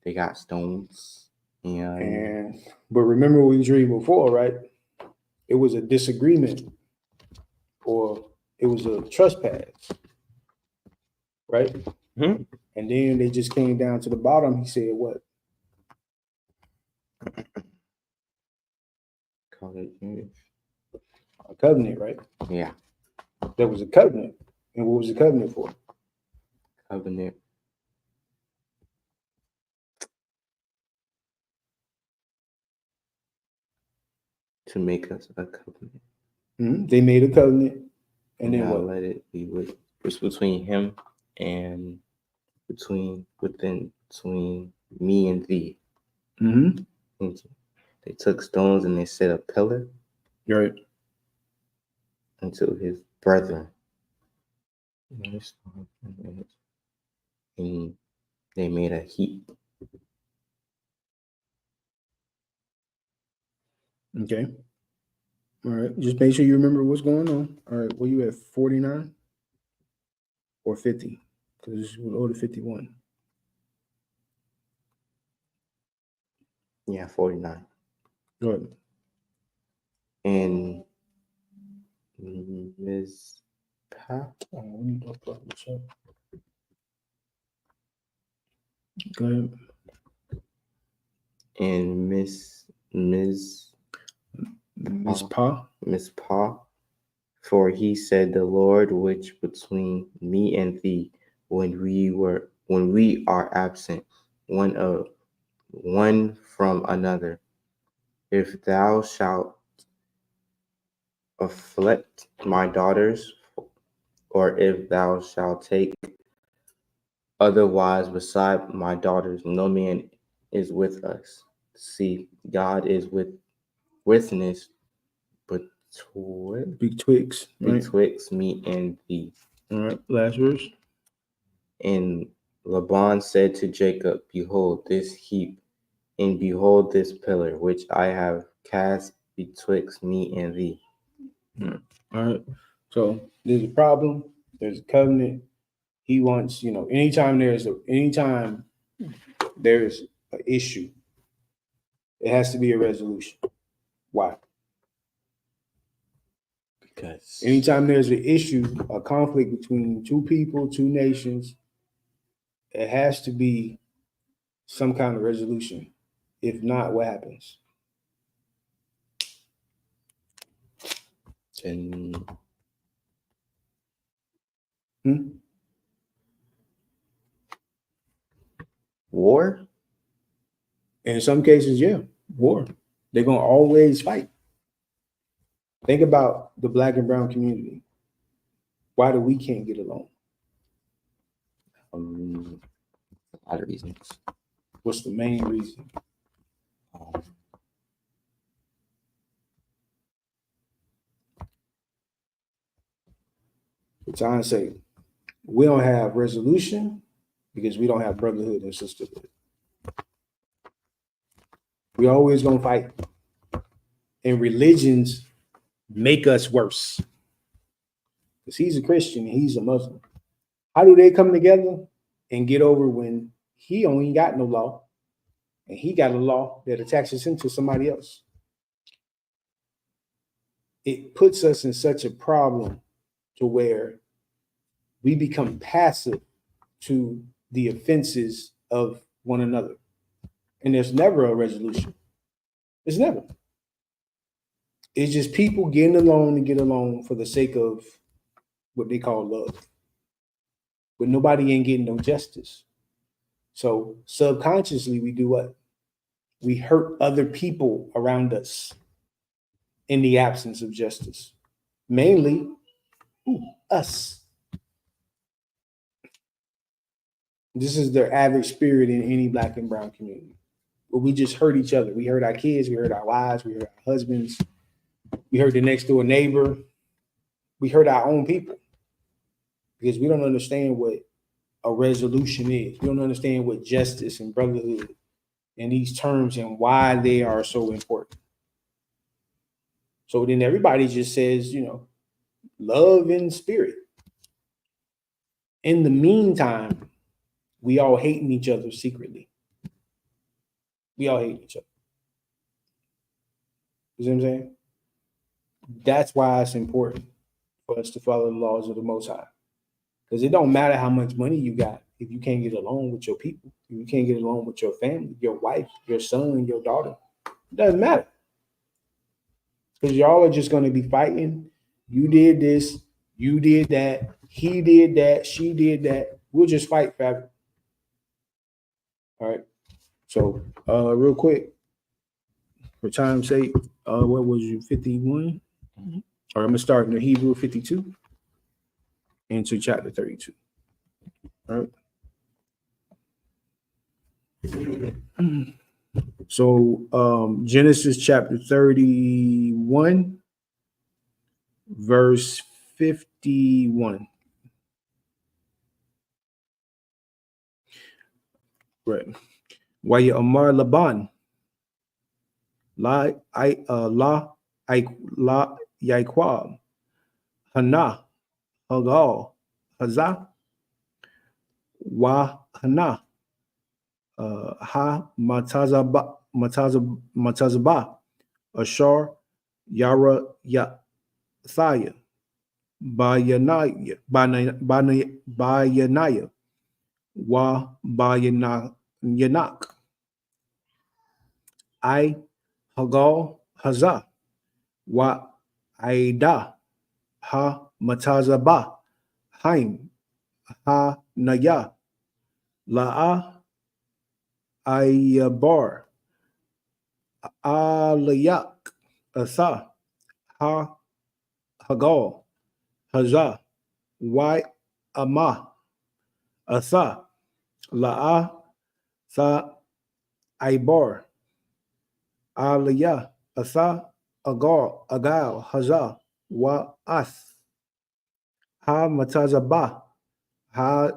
They got stones. But remember what we was reading before, right? It was a disagreement, or it was a trespass, right? Mhm. And then they just came down to the bottom. He said what? Call it, A covenant, right? yeah, There was a covenant. And what was the covenant for? covenant. To make us a covenant. They made a covenant. And then now what? let it be with it's between him and between me and thee. Mm-hmm. And they took stones and they set a pillar Right. unto his brethren. And they made a heap. Okay. All right. Just make sure you remember what's going on. All right. Well, you at 49 or 50? Because we'll go to 51. Yeah, 49. Go ahead. And Ms. Pa, We need to plug this up. Go ahead. and Miss Miss Pa. Miss Pa, for he said, the Lord which between me and thee, when we are absent, one from another, if thou shalt afflict my daughters, or if thou shalt take otherwise beside my daughters, no man is with us. See, God is witness Betwixt. Right. betwixt me and thee. All right. Last verse. And Laban said to Jacob, behold this heap, and behold this pillar, which I have cast betwixt me and thee. All right. So there's a problem. There's a covenant. He wants, anytime there's an issue, it has to be a resolution. Why? Because Anytime there's an issue, a conflict between two people, two nations, it has to be some kind of resolution. If not, what happens? and war, In some cases, yeah, war. They're gonna always fight. Think about the Black and brown community. Why do we can't get along? a lot of reasons. What's the main reason? For time's sake, we don't have resolution because we don't have brotherhood and sisterhood. We always gonna fight. And religions make us worse. Because he's a Christian and he's a Muslim. How do they come together and get over when he only got no law and he got a law that attaches him to somebody else? It puts us in such a problem to where we become passive to the offenses of one another. And there's never a resolution. It's never. It's just people getting along to get along for the sake of what they call love. But nobody ain't getting no justice. So subconsciously, we do what? We hurt other people around us in the absence of justice. Mainly, us. This is their average spirit in any Black and brown community. But we just hurt each other. We hurt our kids, we hurt our wives, we hurt our husbands, we hurt the next door neighbor, we hurt our own people. Because we don't understand what a resolution is. We don't understand what justice and brotherhood and these terms and why they are so important. So then everybody just says, love and spirit. In the meantime, we all hating each other secretly. We all hate each other. You see what I'm saying? That's why it's important for us to follow the laws of the Most High. Because it don't matter how much money you got if you can't get along with your people, if you can't get along with your family, your wife, your son, your daughter. It doesn't matter. Because y'all are just going to be fighting. You did this, you did that, he did that, she did that. We'll just fight forever. All right. So real quick, for time's sake, what was you, 51? All right, I'm gonna start in the Hebrew 52 into chapter 32. All right. So Genesis chapter 31, verse 51. Right. Waya Amar Laban. La Yaiquab. Hana. Hagal. Hazah. Wa Hana. Ha Matazaba. Ashar. Yara Yathaya. Bayanaya. Wa Yanak. I Hagal Hazah. Wa Aida. Ha Matazaba. Haim. Ha Naya. La'a Ayabar. Alayak. Asa. Ha Hagal. Hazah. Wa Ama. Asa. La'a Sa Ibar. Aliyah. Asa. Agal. Hazah. Wa As. Ha Matazaba. Ha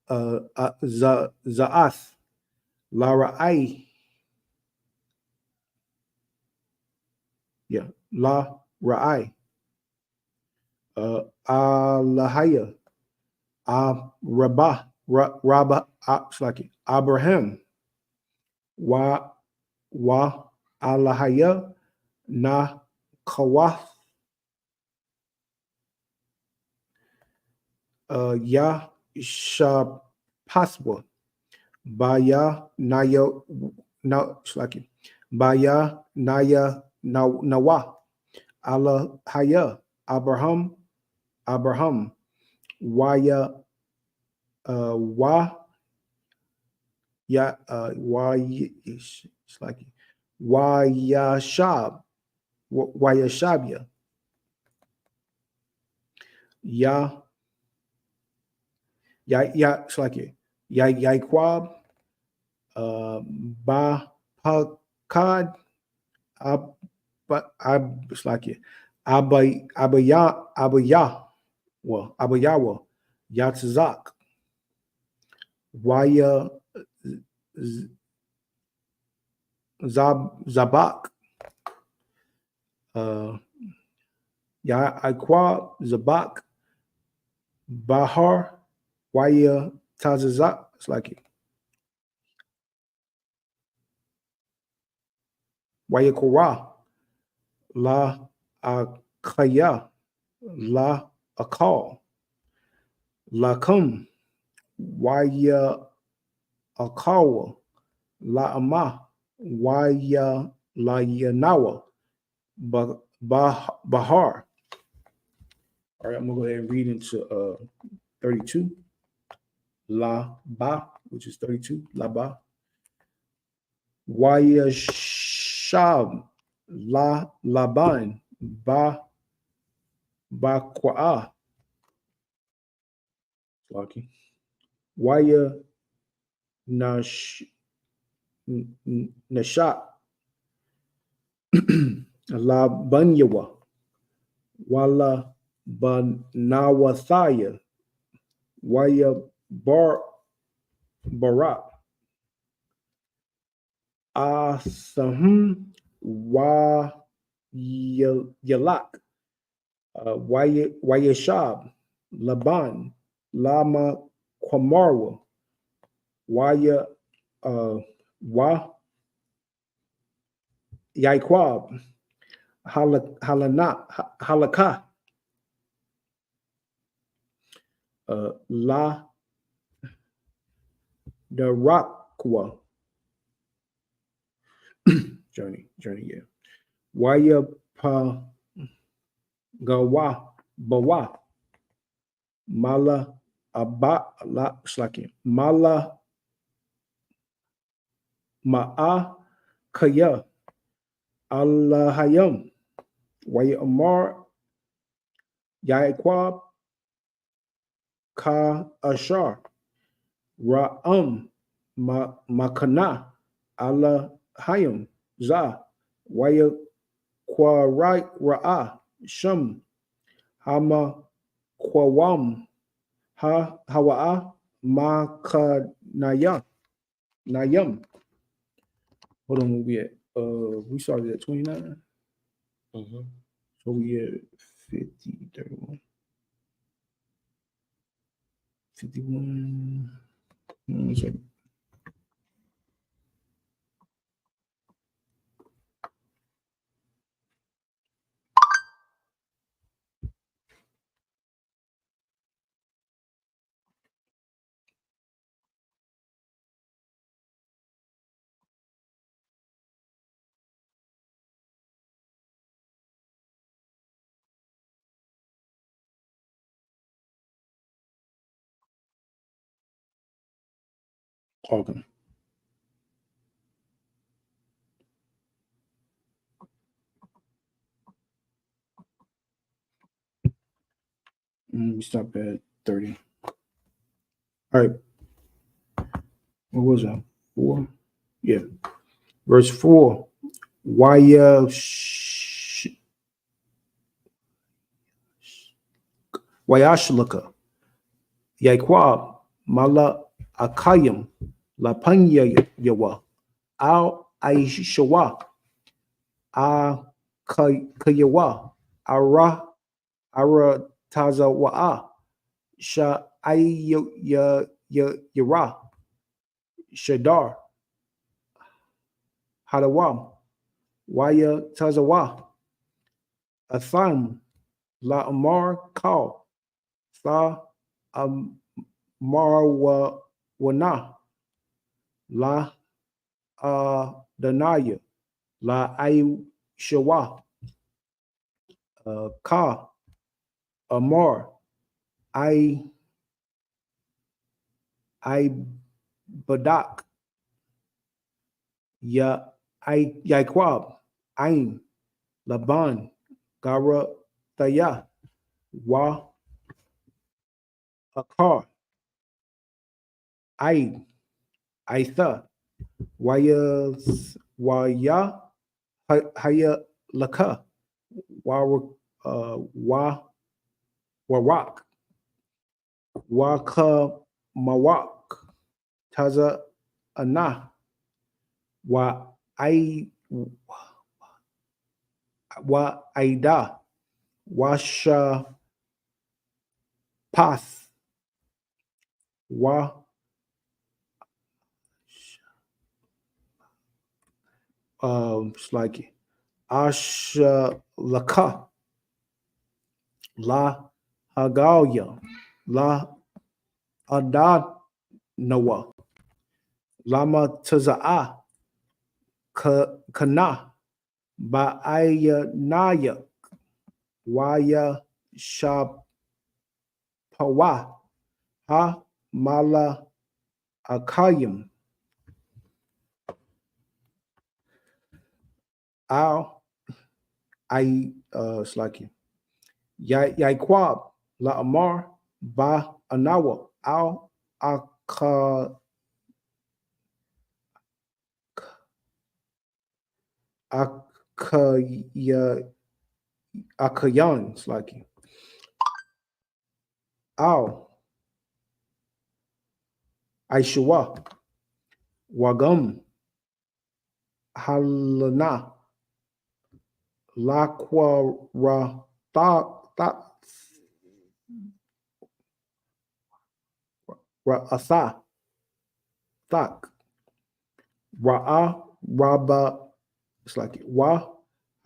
Za'ath. La Ra'ai. Yeah. La Ra'ai. Alahaya. Rabah. Rabah. Abraham. Wa Alahaya. Na Kawath. Ya Shapaswa. Baya Naya. Baya Naya Nawa. Alahaya. Abraham. Waya Wa Ya Wayashab. Wayashabia. Yaiquab. Ba Pakad. Abayawa. Yatzak. Waya Zabak. Yaiquab. Zabak. Bahar. Waya Tazazak. Waya Korah. La Akaya. La Akal. Lakum. Waya Akawa. La Ama. Waya La Yanawa. Bahar. All right, I'm gonna go ahead and read into 32. La Ba, which is 32. La Ba. Waya Shab. La Laban. Ba Kwa. Lucky. Waya Nashat. La Banyawa. Wala Banawathaya. Waya Barak. Asahum. Wa Yalak. Wayashab. Laban. Lama Kwamarwa, Waya Wa Yaikwab, Halaka, La Darakwa, journey, yeah. Waya Pa Gawa Bawa, Mala Abba La Slaki, Mala Ma'a Kaya, Allahayam, Waya Amar, Yaikwab, Ka Ashar, Ra'am, Makana, Allah Hayam, Za, Waya Kwarai Ra'a, Sham, Hama Kwawam, Hawa'a, Makanaya, Nayam. Hold on, where we at? We started at 29. Mm-hmm. So we at 50, 31. 51. 1 second. Okay. We stop at 30. All right. What was that? 4? Yeah. Verse 4. Wayashlaka. Yaikwab. Mala Akayim. Lapanya Yawa. Al Aishawa. Kayawa. Ara Tazawa. Sha Yara. Shadar. Hadawam. Waya Tazawa. Atham. La Amar Kal. Tha Marwana. La Danaya. La Aishawa. Ka Amar. I Badak. Yaikwab. Ain. Laban. Gara Thaya. Wa Akar. Aitha. Waya Haya Laka. Warak. Waka Mawak. Taza Anah. Wa Aida. Washa Path. Wa it's like Asha Laka. La Hagalia. La Adad Noah. Lama Taza'a. Kana. Ba'aya Naya. Waya Shapawa. Ha Mala Akayim. Al it's like Yaikwab. La Amar. Ba Anawa. Al Akayan. It's like Al Aishua. Wagam. Halana. Laquara Ra'atha, Thak, Ra'a, Rabba, it's like Wa,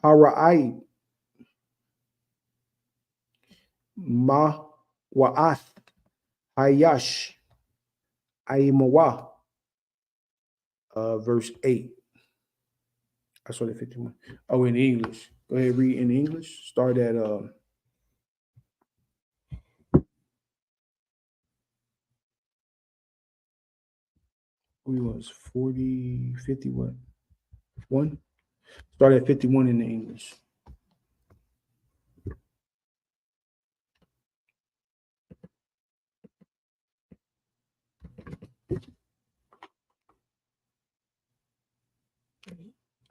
Hara'ai, Ma, Wa'ath, Hayash, Aimawa, verse 8. I saw that 51. Oh, in English. Go ahead, read in English. Start at we was 40, 50, what? 1? Start at 51 in the English.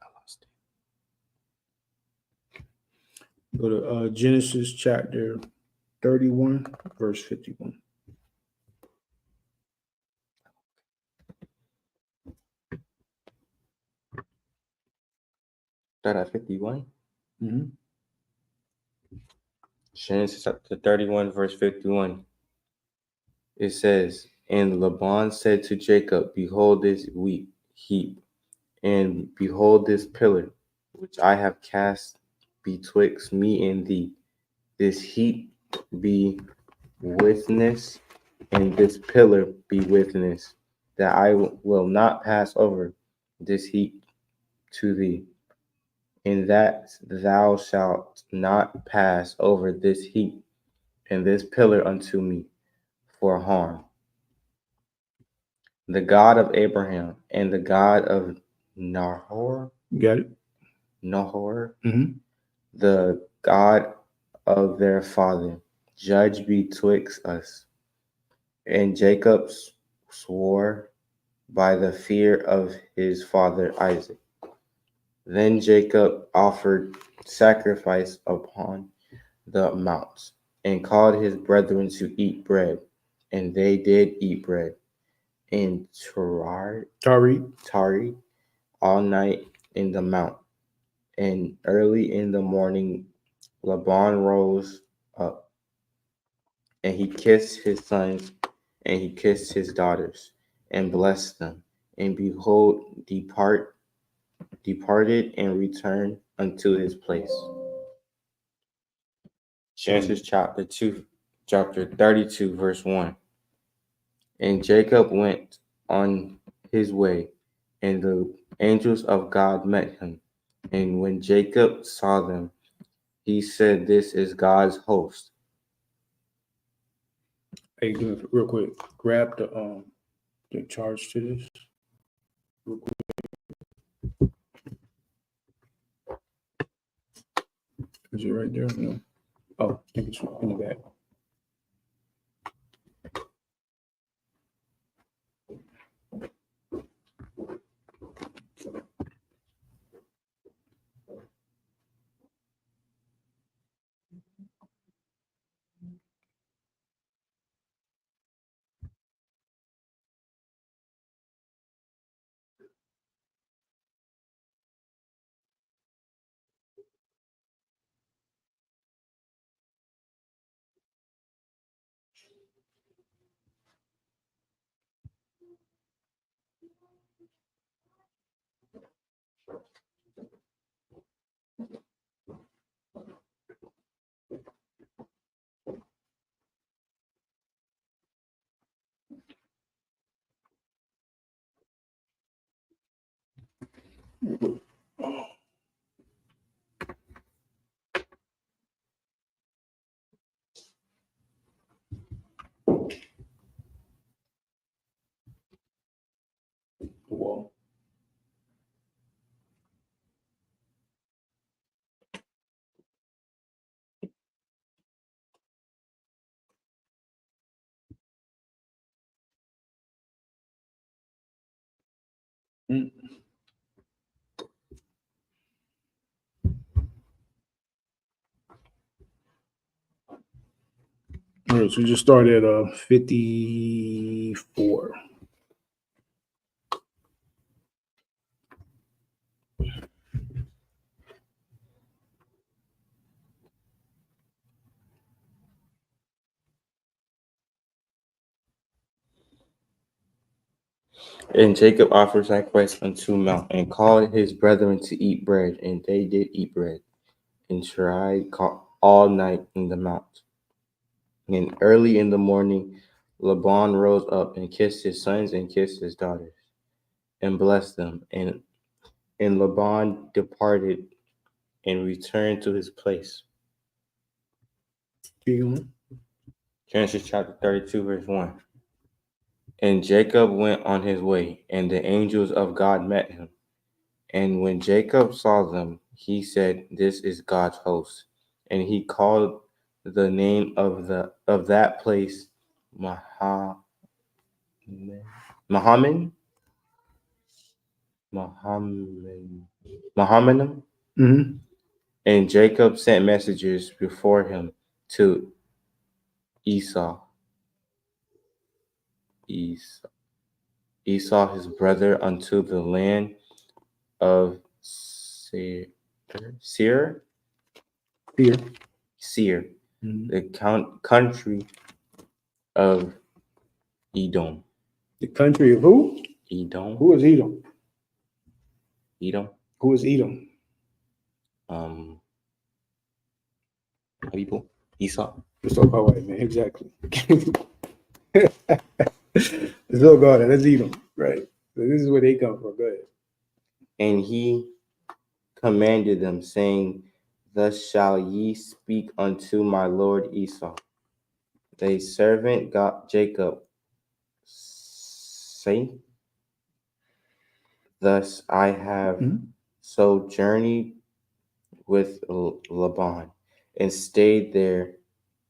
I lost it. Go to Genesis chapter 31, verse 51. Start at 51. Mm-hmm. Genesis chapter 31, verse 51. It says, And Laban said to Jacob, Behold this wheat heap, and behold this pillar, which I have cast betwixt me and thee. This heap be witness, and this pillar be witness, that I will not pass over this heap to thee, and that thou shalt not pass over this heap and this pillar unto me for harm. The God of Abraham and the God of Nahor, Got it? the God of their father, judge betwixt us. And Jacob swore by the fear of his father Isaac. Then Jacob offered sacrifice upon the mounts, and called his brethren to eat bread. And they did eat bread, and tarried all night in the mount. And early in the morning Laban rose up, and he kissed his sons, and he kissed his daughters, and blessed them. And behold, departed and returned unto his place. Genesis chapter 32, verse 1. And Jacob went on his way, and the angels of God met him. And when Jacob saw them, he said, This is God's host. Hey, do it real quick. Grab the charge to this. Real quick. Is it right there? No. Oh, I think it's in the back. The wall. All right, so we just started at 54. And Jacob offered sacrifice unto Mount, and called his brethren to eat bread, and they did eat bread, and tried all night in the mount. And early in the morning, Laban rose up and kissed his sons and kissed his daughters, and blessed them. And Laban departed and returned to his place. Keep going. Genesis chapter 32, verse 1. And Jacob went on his way, and the angels of God met him. And when Jacob saw them, he said, This is God's host. And he called the name of that place Muhammad. Mm-hmm. And Jacob sent messengers before him to Esau, his brother, unto the land of Seir, Fear. Mm-hmm. the country of Edom. The country of who? Edom. Who is Edom? Edom. Who is Edom? People. Esau. Let's talk about white man. Exactly. Let's talk about it. Let's Edom. Right. So this is where they come from. Go ahead. And he commanded them, saying, Thus shall ye speak unto my lord Esau. Thy servant got Jacob, say, Thus I have so journeyed with Laban, and stayed there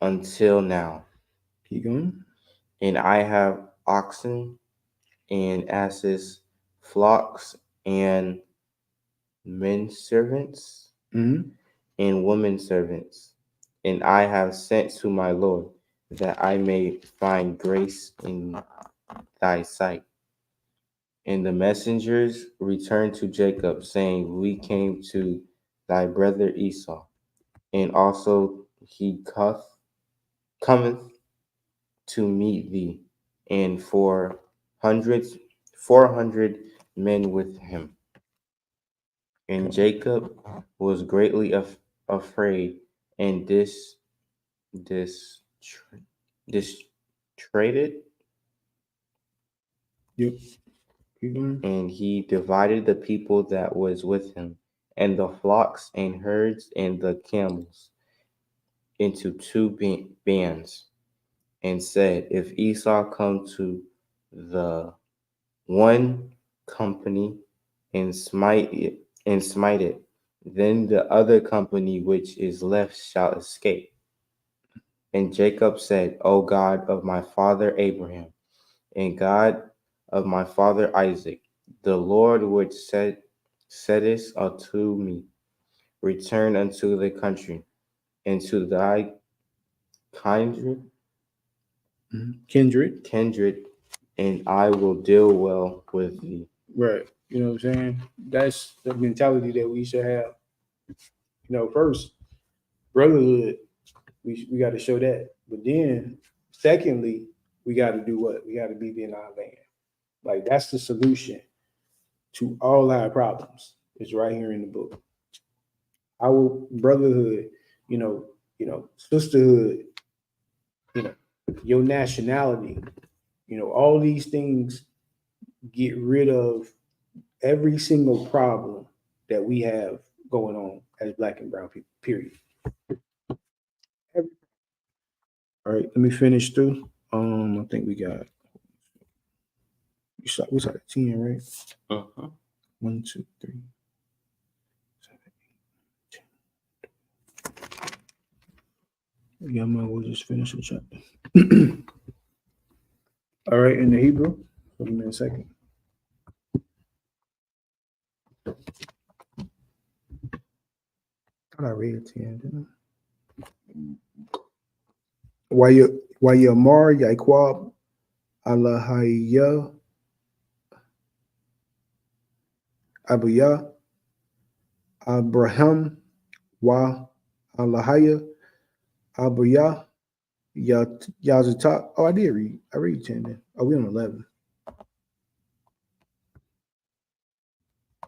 until now. Keep going. And I have oxen and asses, flocks and men servants, and women servants. And I have sent to my Lord, that I may find grace in thy sight. And the messengers returned to Jacob, saying, We came to thy brother Esau, and also he cometh to meet thee, and 400 men with him. And Jacob was greatly afraid, and traded, Yep. Keep going. and he divided the people that was with him, and the flocks and herds and the camels, into two bands, and said, If Esau come to the one company and smite it, then the other company which is left shall escape. And Jacob said, O God of my father Abraham, and God of my father Isaac, the Lord which saidest unto me, Return unto the country, and to thy kindred, Kindred. and I will deal well with thee. Right. You know what I'm saying? That's the mentality that we should have. You know, first, brotherhood, we got to show that. But then, secondly, we got to do what? We got to be in our land. Like, that's the solution to all our problems. It's right here in the book. Our brotherhood, sisterhood, your nationality, all these things get rid of every single problem that we have going on as Black and brown people, period. All right, let me finish through. I think we got, what's that, 10, right? 1, 2, 3, 7, 8, 10. Yeah, man, we'll just finish the chapter. All right, in the Hebrew, give me a second. I read 10, didn't I? Wayamar Yaquab Alahaya Abuya Abraham Wa Alahaya Abuya Yazata. Oh, I read 10 then. Oh, we on 11.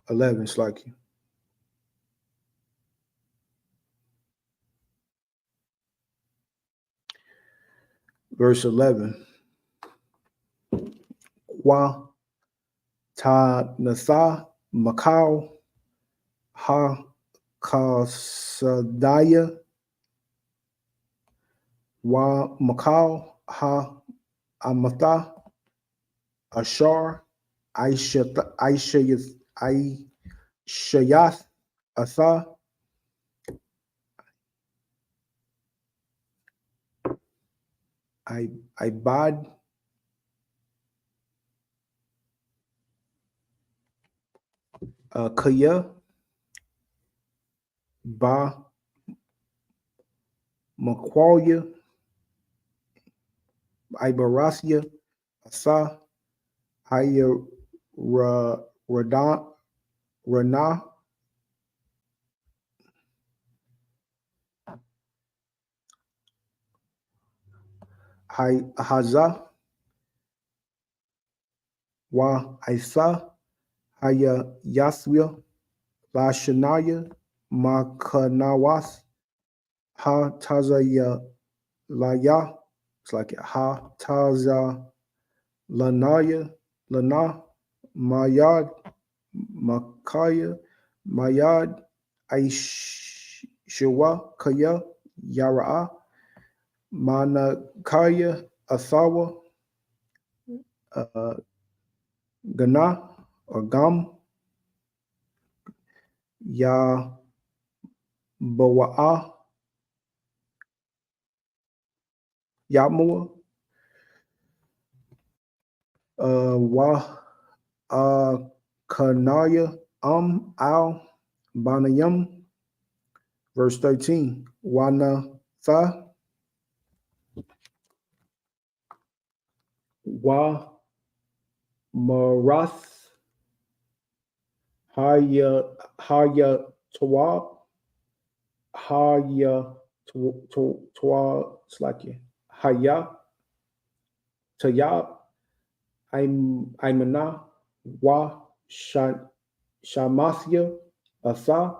11. It's like verse 11. Wa ta natha Macau ha kasadaya wa Macau ha amatha ashar Aishayath atha Ibad Kaya Ba Maqualia Ibarasya Asa Haya Rana Haza Wa Isa Haya Yaswia Lashanaya Makanawas Ha Tazaya Laya. It's like Ha Taza Lanaya Lana Mayad Makaya Mayad Aishawa Kaya Yara'a Manakaya Athawa Gana or Gam Ya Bawa'a Yamua Wa Kanaya Al Banayam. Verse 13. Wana Tha Wa Marath Haya Tawab Haya Twa Slakia Haya Tayab Imana Wa Shamathya Atha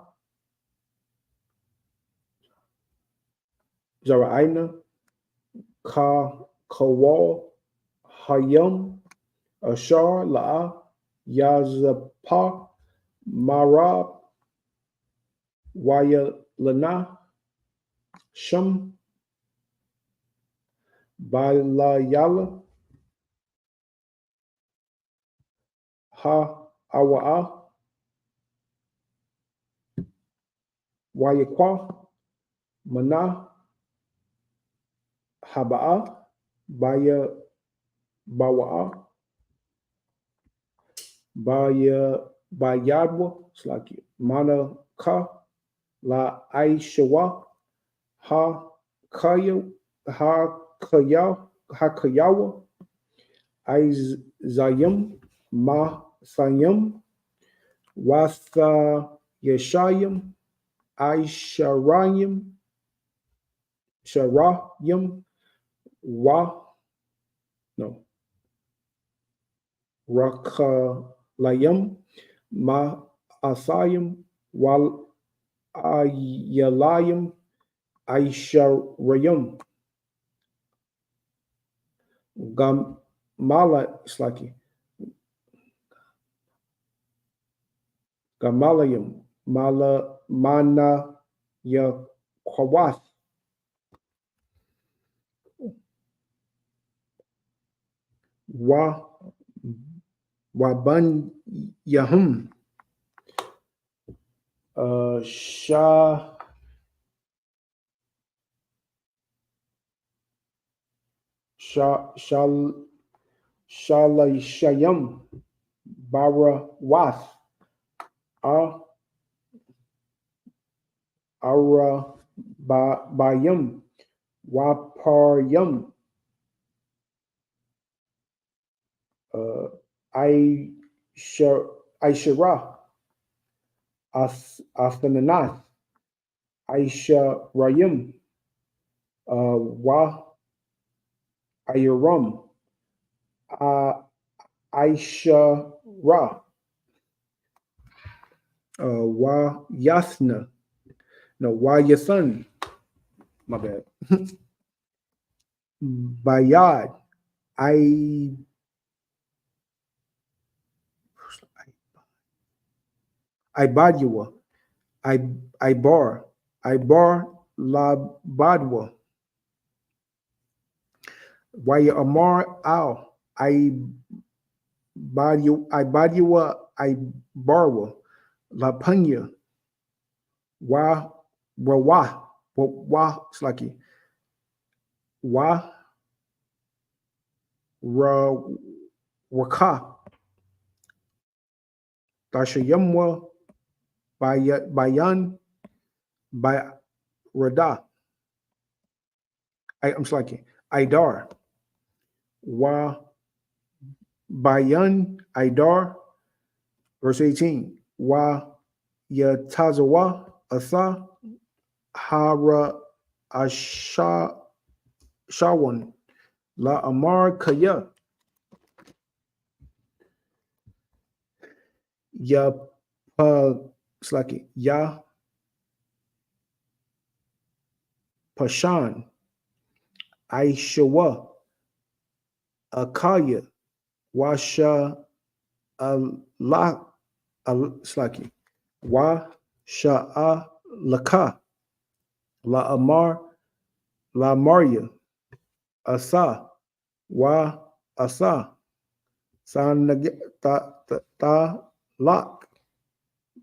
Zara'ina Kawal Hayam Ashar La'a Yazapa Marab Waya Lana Shum Balayala Ha Awa'a Wayakwa Mana Haba'a Baya Bawa'a Bayadwa. It's like Mana Ka La Aishawa Ha Kaya Kayawa Zayim Ma Sayim Watha Yeshayim Aisharayim Sharayim Wa no Rakalayim Ma Asayim Wal Ayalayim Aisharayim Gamala. It's like Gamalayim Mana Yakawath Waban Yahum Shalashayam Barawath Arabayam Waparyam Aishara Athananath Aisharayim Wa Ayaram Aishara YAHANNA. No, YAHANNA. My bad. Bayad. Ibadua. Ibar La Badwa. Waya Amar Al. Ibadua Ibarwa. La Punya. Wa it's like Wa Ra Waka. Tashayamwa Bayan by Rada. I'm slacking. Idar. Wa Bayan Idar. Verse 18. Wa Yatazawa Asa Hara Shawan La Amar Kaya. Ya slacking. Ya Pashan. Aishawa. Akaya. Washa Allah slaki. Wa sha'a laka. La amar la maria. Asa. Wa asa. San ta lak.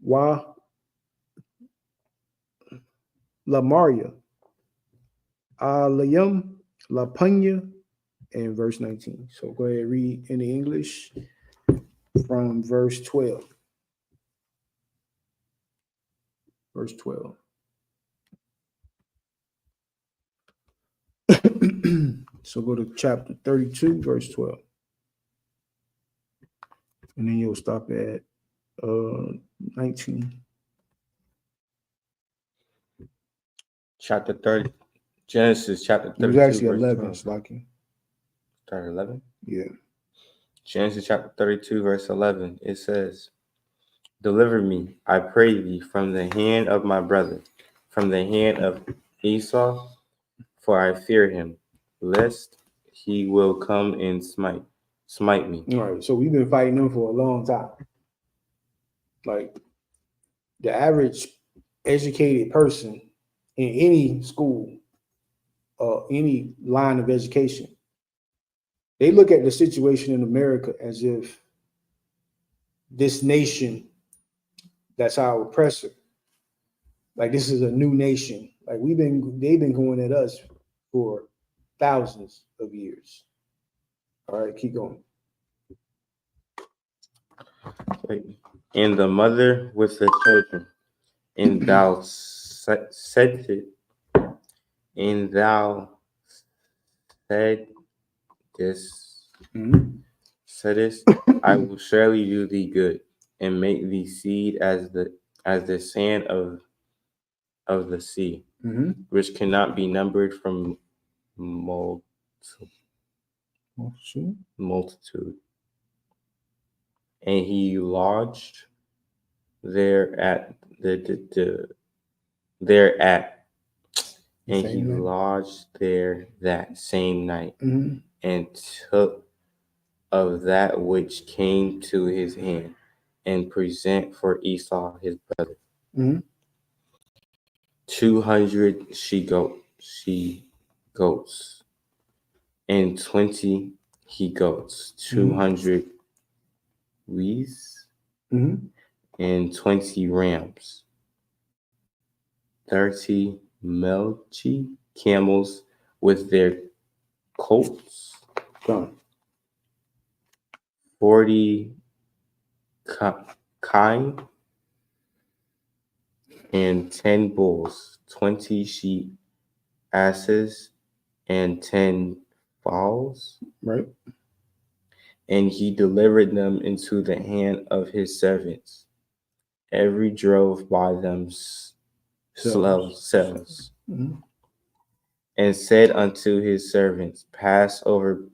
Wa la maria. Alayam la punya. And verse 19. So go ahead and read in the English from verse 12. Verse 12. So go to chapter 32, verse 12. And then you'll stop at 19. Chapter 30. Genesis chapter 32. It was actually verse 11, 12. Slaki. Start 11? Yeah. Genesis chapter 32, verse 11. It says, "Deliver me, I pray thee, from the hand of my brother, from the hand of Esau, for I fear him, lest he will come and smite me." All right. So we've been fighting them for a long time. Like the average educated person in any school or any line of education, they look at the situation in America as if this nation that's our oppressor. Like this is a new nation. Like they've been going at us for thousands of years. All right, keep going. And the mother with the children, and thou said it, and thou said this, saidest, I will surely do thee good, and make thee seed as the sand of the sea, which cannot be numbered from multitude. And he lodged there at and he lodged there that same night, and took of that which came to his hand, and present for Esau his brother 200 she goats, and 20 he goats, 200 and 20 rams, 30 milchy camels with their colts, 40 kine, and 10 bulls, 20 sheep, asses, and 10 fowls. Right. And he delivered them into the hand of his servants. Every drove by themselves, and said unto his servants, Pass over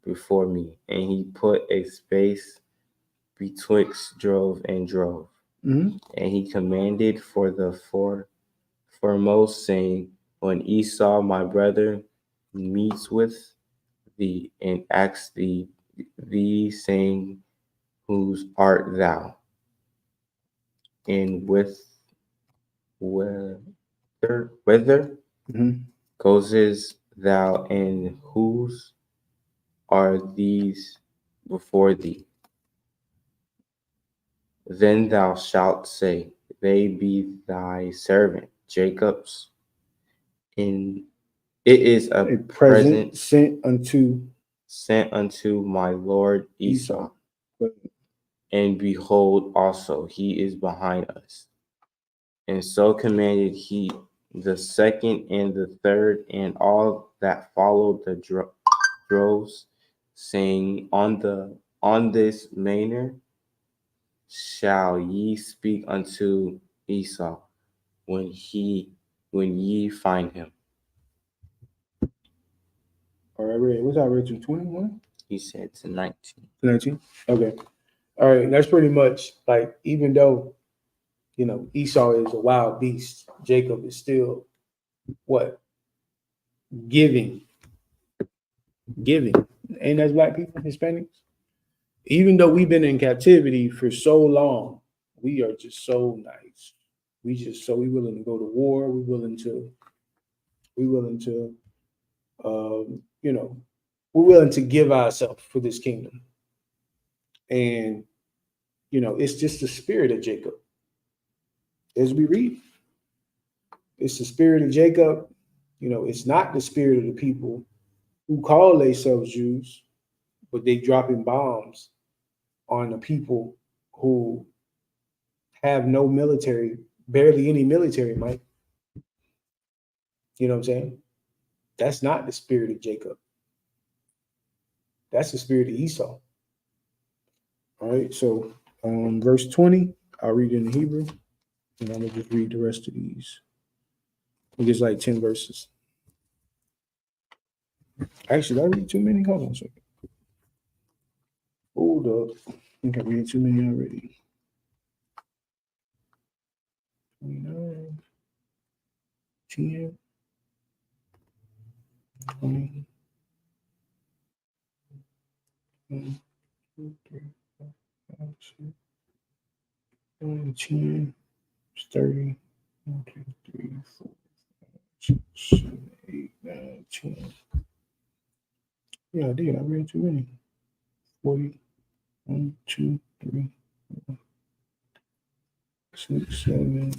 before me. And he put a space betwixt drove and drove. And he commanded for the foremost, saying, when Esau, my brother, meets with thee and asks thee, saying, whose art thou? And whither goest thou, and whose are these before thee? Then thou shalt say, they be thy servant Jacob's, and it is a present sent unto my lord Esau. And behold, also he is behind us. And so commanded he the second and the third and all that followed the droves, saying, on this manner shall ye speak unto Esau when ye find him. All right, read. What's I read to 21? He said to 19. 19. Okay. All right. That's pretty much like, even though, you know, Esau is a wild beast, Jacob is still what? Giving. Ain't that black people, Hispanics? Even though we've been in captivity for so long, we are just so nice. We willing to go to war. We willing to, you know, we're willing to give ourselves for this kingdom. And, you know, it's just the spirit of Jacob. As we read, it's the spirit of Jacob. You know, it's not the spirit of the people who call themselves Jews, but they dropping bombs on the people who have no military, barely any military might. You know what I'm saying? That's not the spirit of Jacob. That's the spirit of Esau. All right, so verse 20, I'll read it in Hebrew, and I'm gonna just read the rest of these. I think it's like 10 verses. Actually, did I read too many? Hold on a second. Hold up. I think I read too many already. 29, 10, 20, 1, 2, 3, 4, 5, 6, 7, 10, 30, 1, 2, 3, 4, 5, 6, 7, 8, 9, 10. Yeah, I did. I read too many. 40, 1, 2, 3, 4, 6, 7,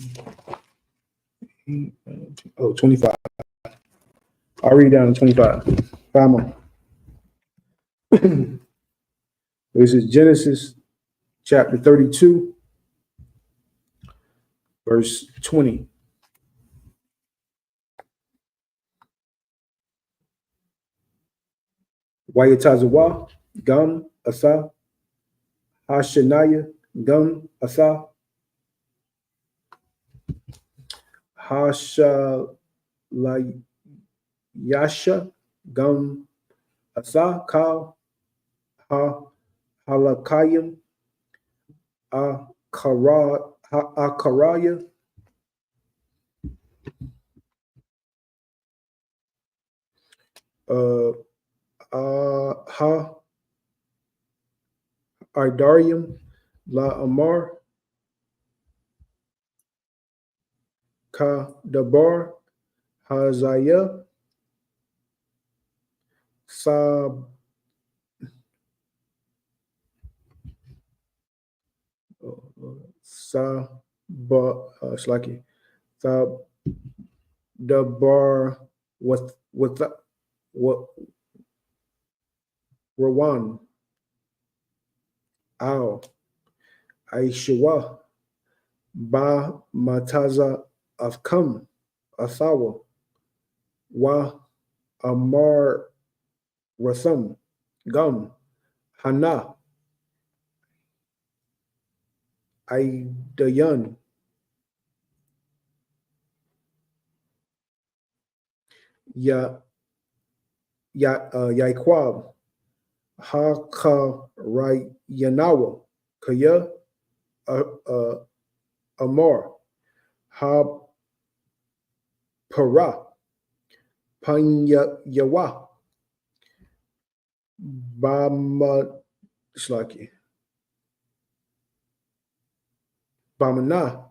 8, 9, 10. Oh, 25. I'll read down to 25. 5 more. This is Genesis chapter 32, verse 20. Wayatazawa, Gum, Asa, Hashanaya, Gum, Asa, Hashalayasha, Gum, Asa, Ka, Ha, Halakayim, Akaraya, Ha, Ardarium, La Amar, Ka Dabar, Hazaya, Sab, Slaki, Sab Dabar with what Rawan, Al, Aishawa, Ba Mataza of Kum, Athawa, Wa Amar Rasam, Gum, Hana, Aidayan, Yaikwab, Ha Ka Ray Yanawa, Kaya Amar, Ha Para, Panya Yawa, Bama Slaki, Bamana,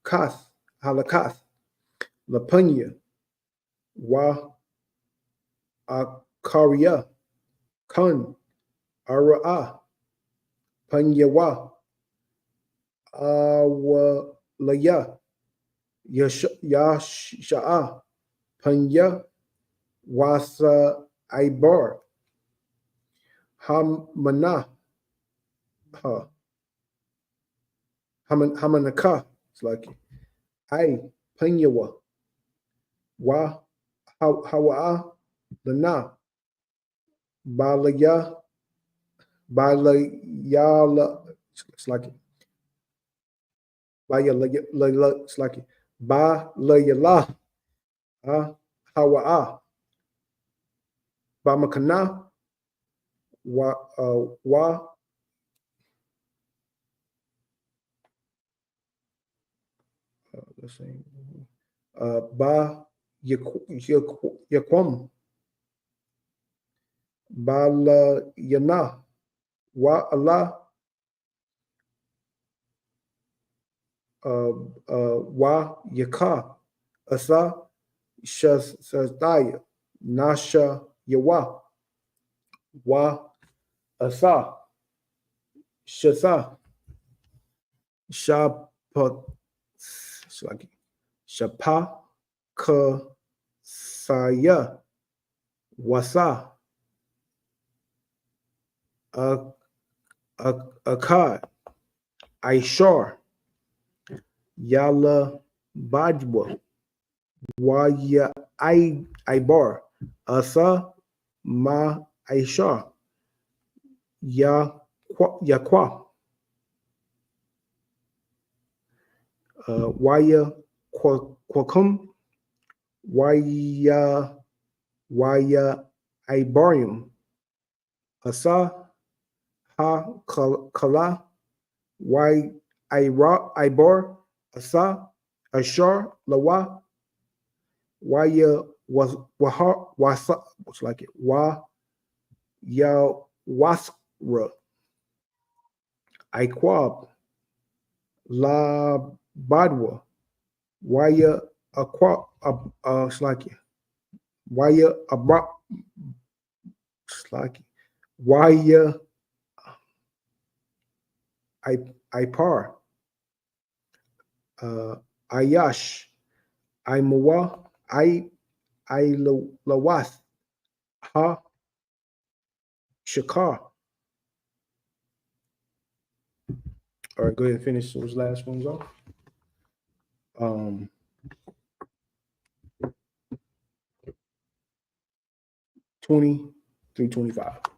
Kath, Halakath, Lapunya, Wa Akaria, Kun, Ara'a, Panyawa, Awalaya, Yasha'a, Panya, Wasa Ibar, Hamana, Hamanaka, it's like I Panyawa, Wa Hawa'a, Lana, Balaya, Balayala, it's like Balayala, it's like Balayala, Hawa'a, Bamakana, Wa the same. Ba Yaquam, Bala Yana, Wa Allah, Wa Yaka, Asa, Shazaya, Nasha Yawa, Wa Asa, Shasa, Shapa, Shapa, Ka, Saya, Wasa, Akkad, Aishar, Yala Bajwa, Waya Ibar, Asa Ma Aishar, Yakwa, Waya Kwakum, Waya Ibarium, Asa Ha Kala, Why Ibar, Asa, Ashar, Lawa, Waya was Wasa, what's like it, Wa Ya Wasra, Iquab, La Badwa, Waya Aqua, it's like it, Waya Abra, it's like it, Waya Ipar, Ayash, Imawa, Lawath, Ha Shakar. All right, go ahead and finish those last ones off. 20 through 25.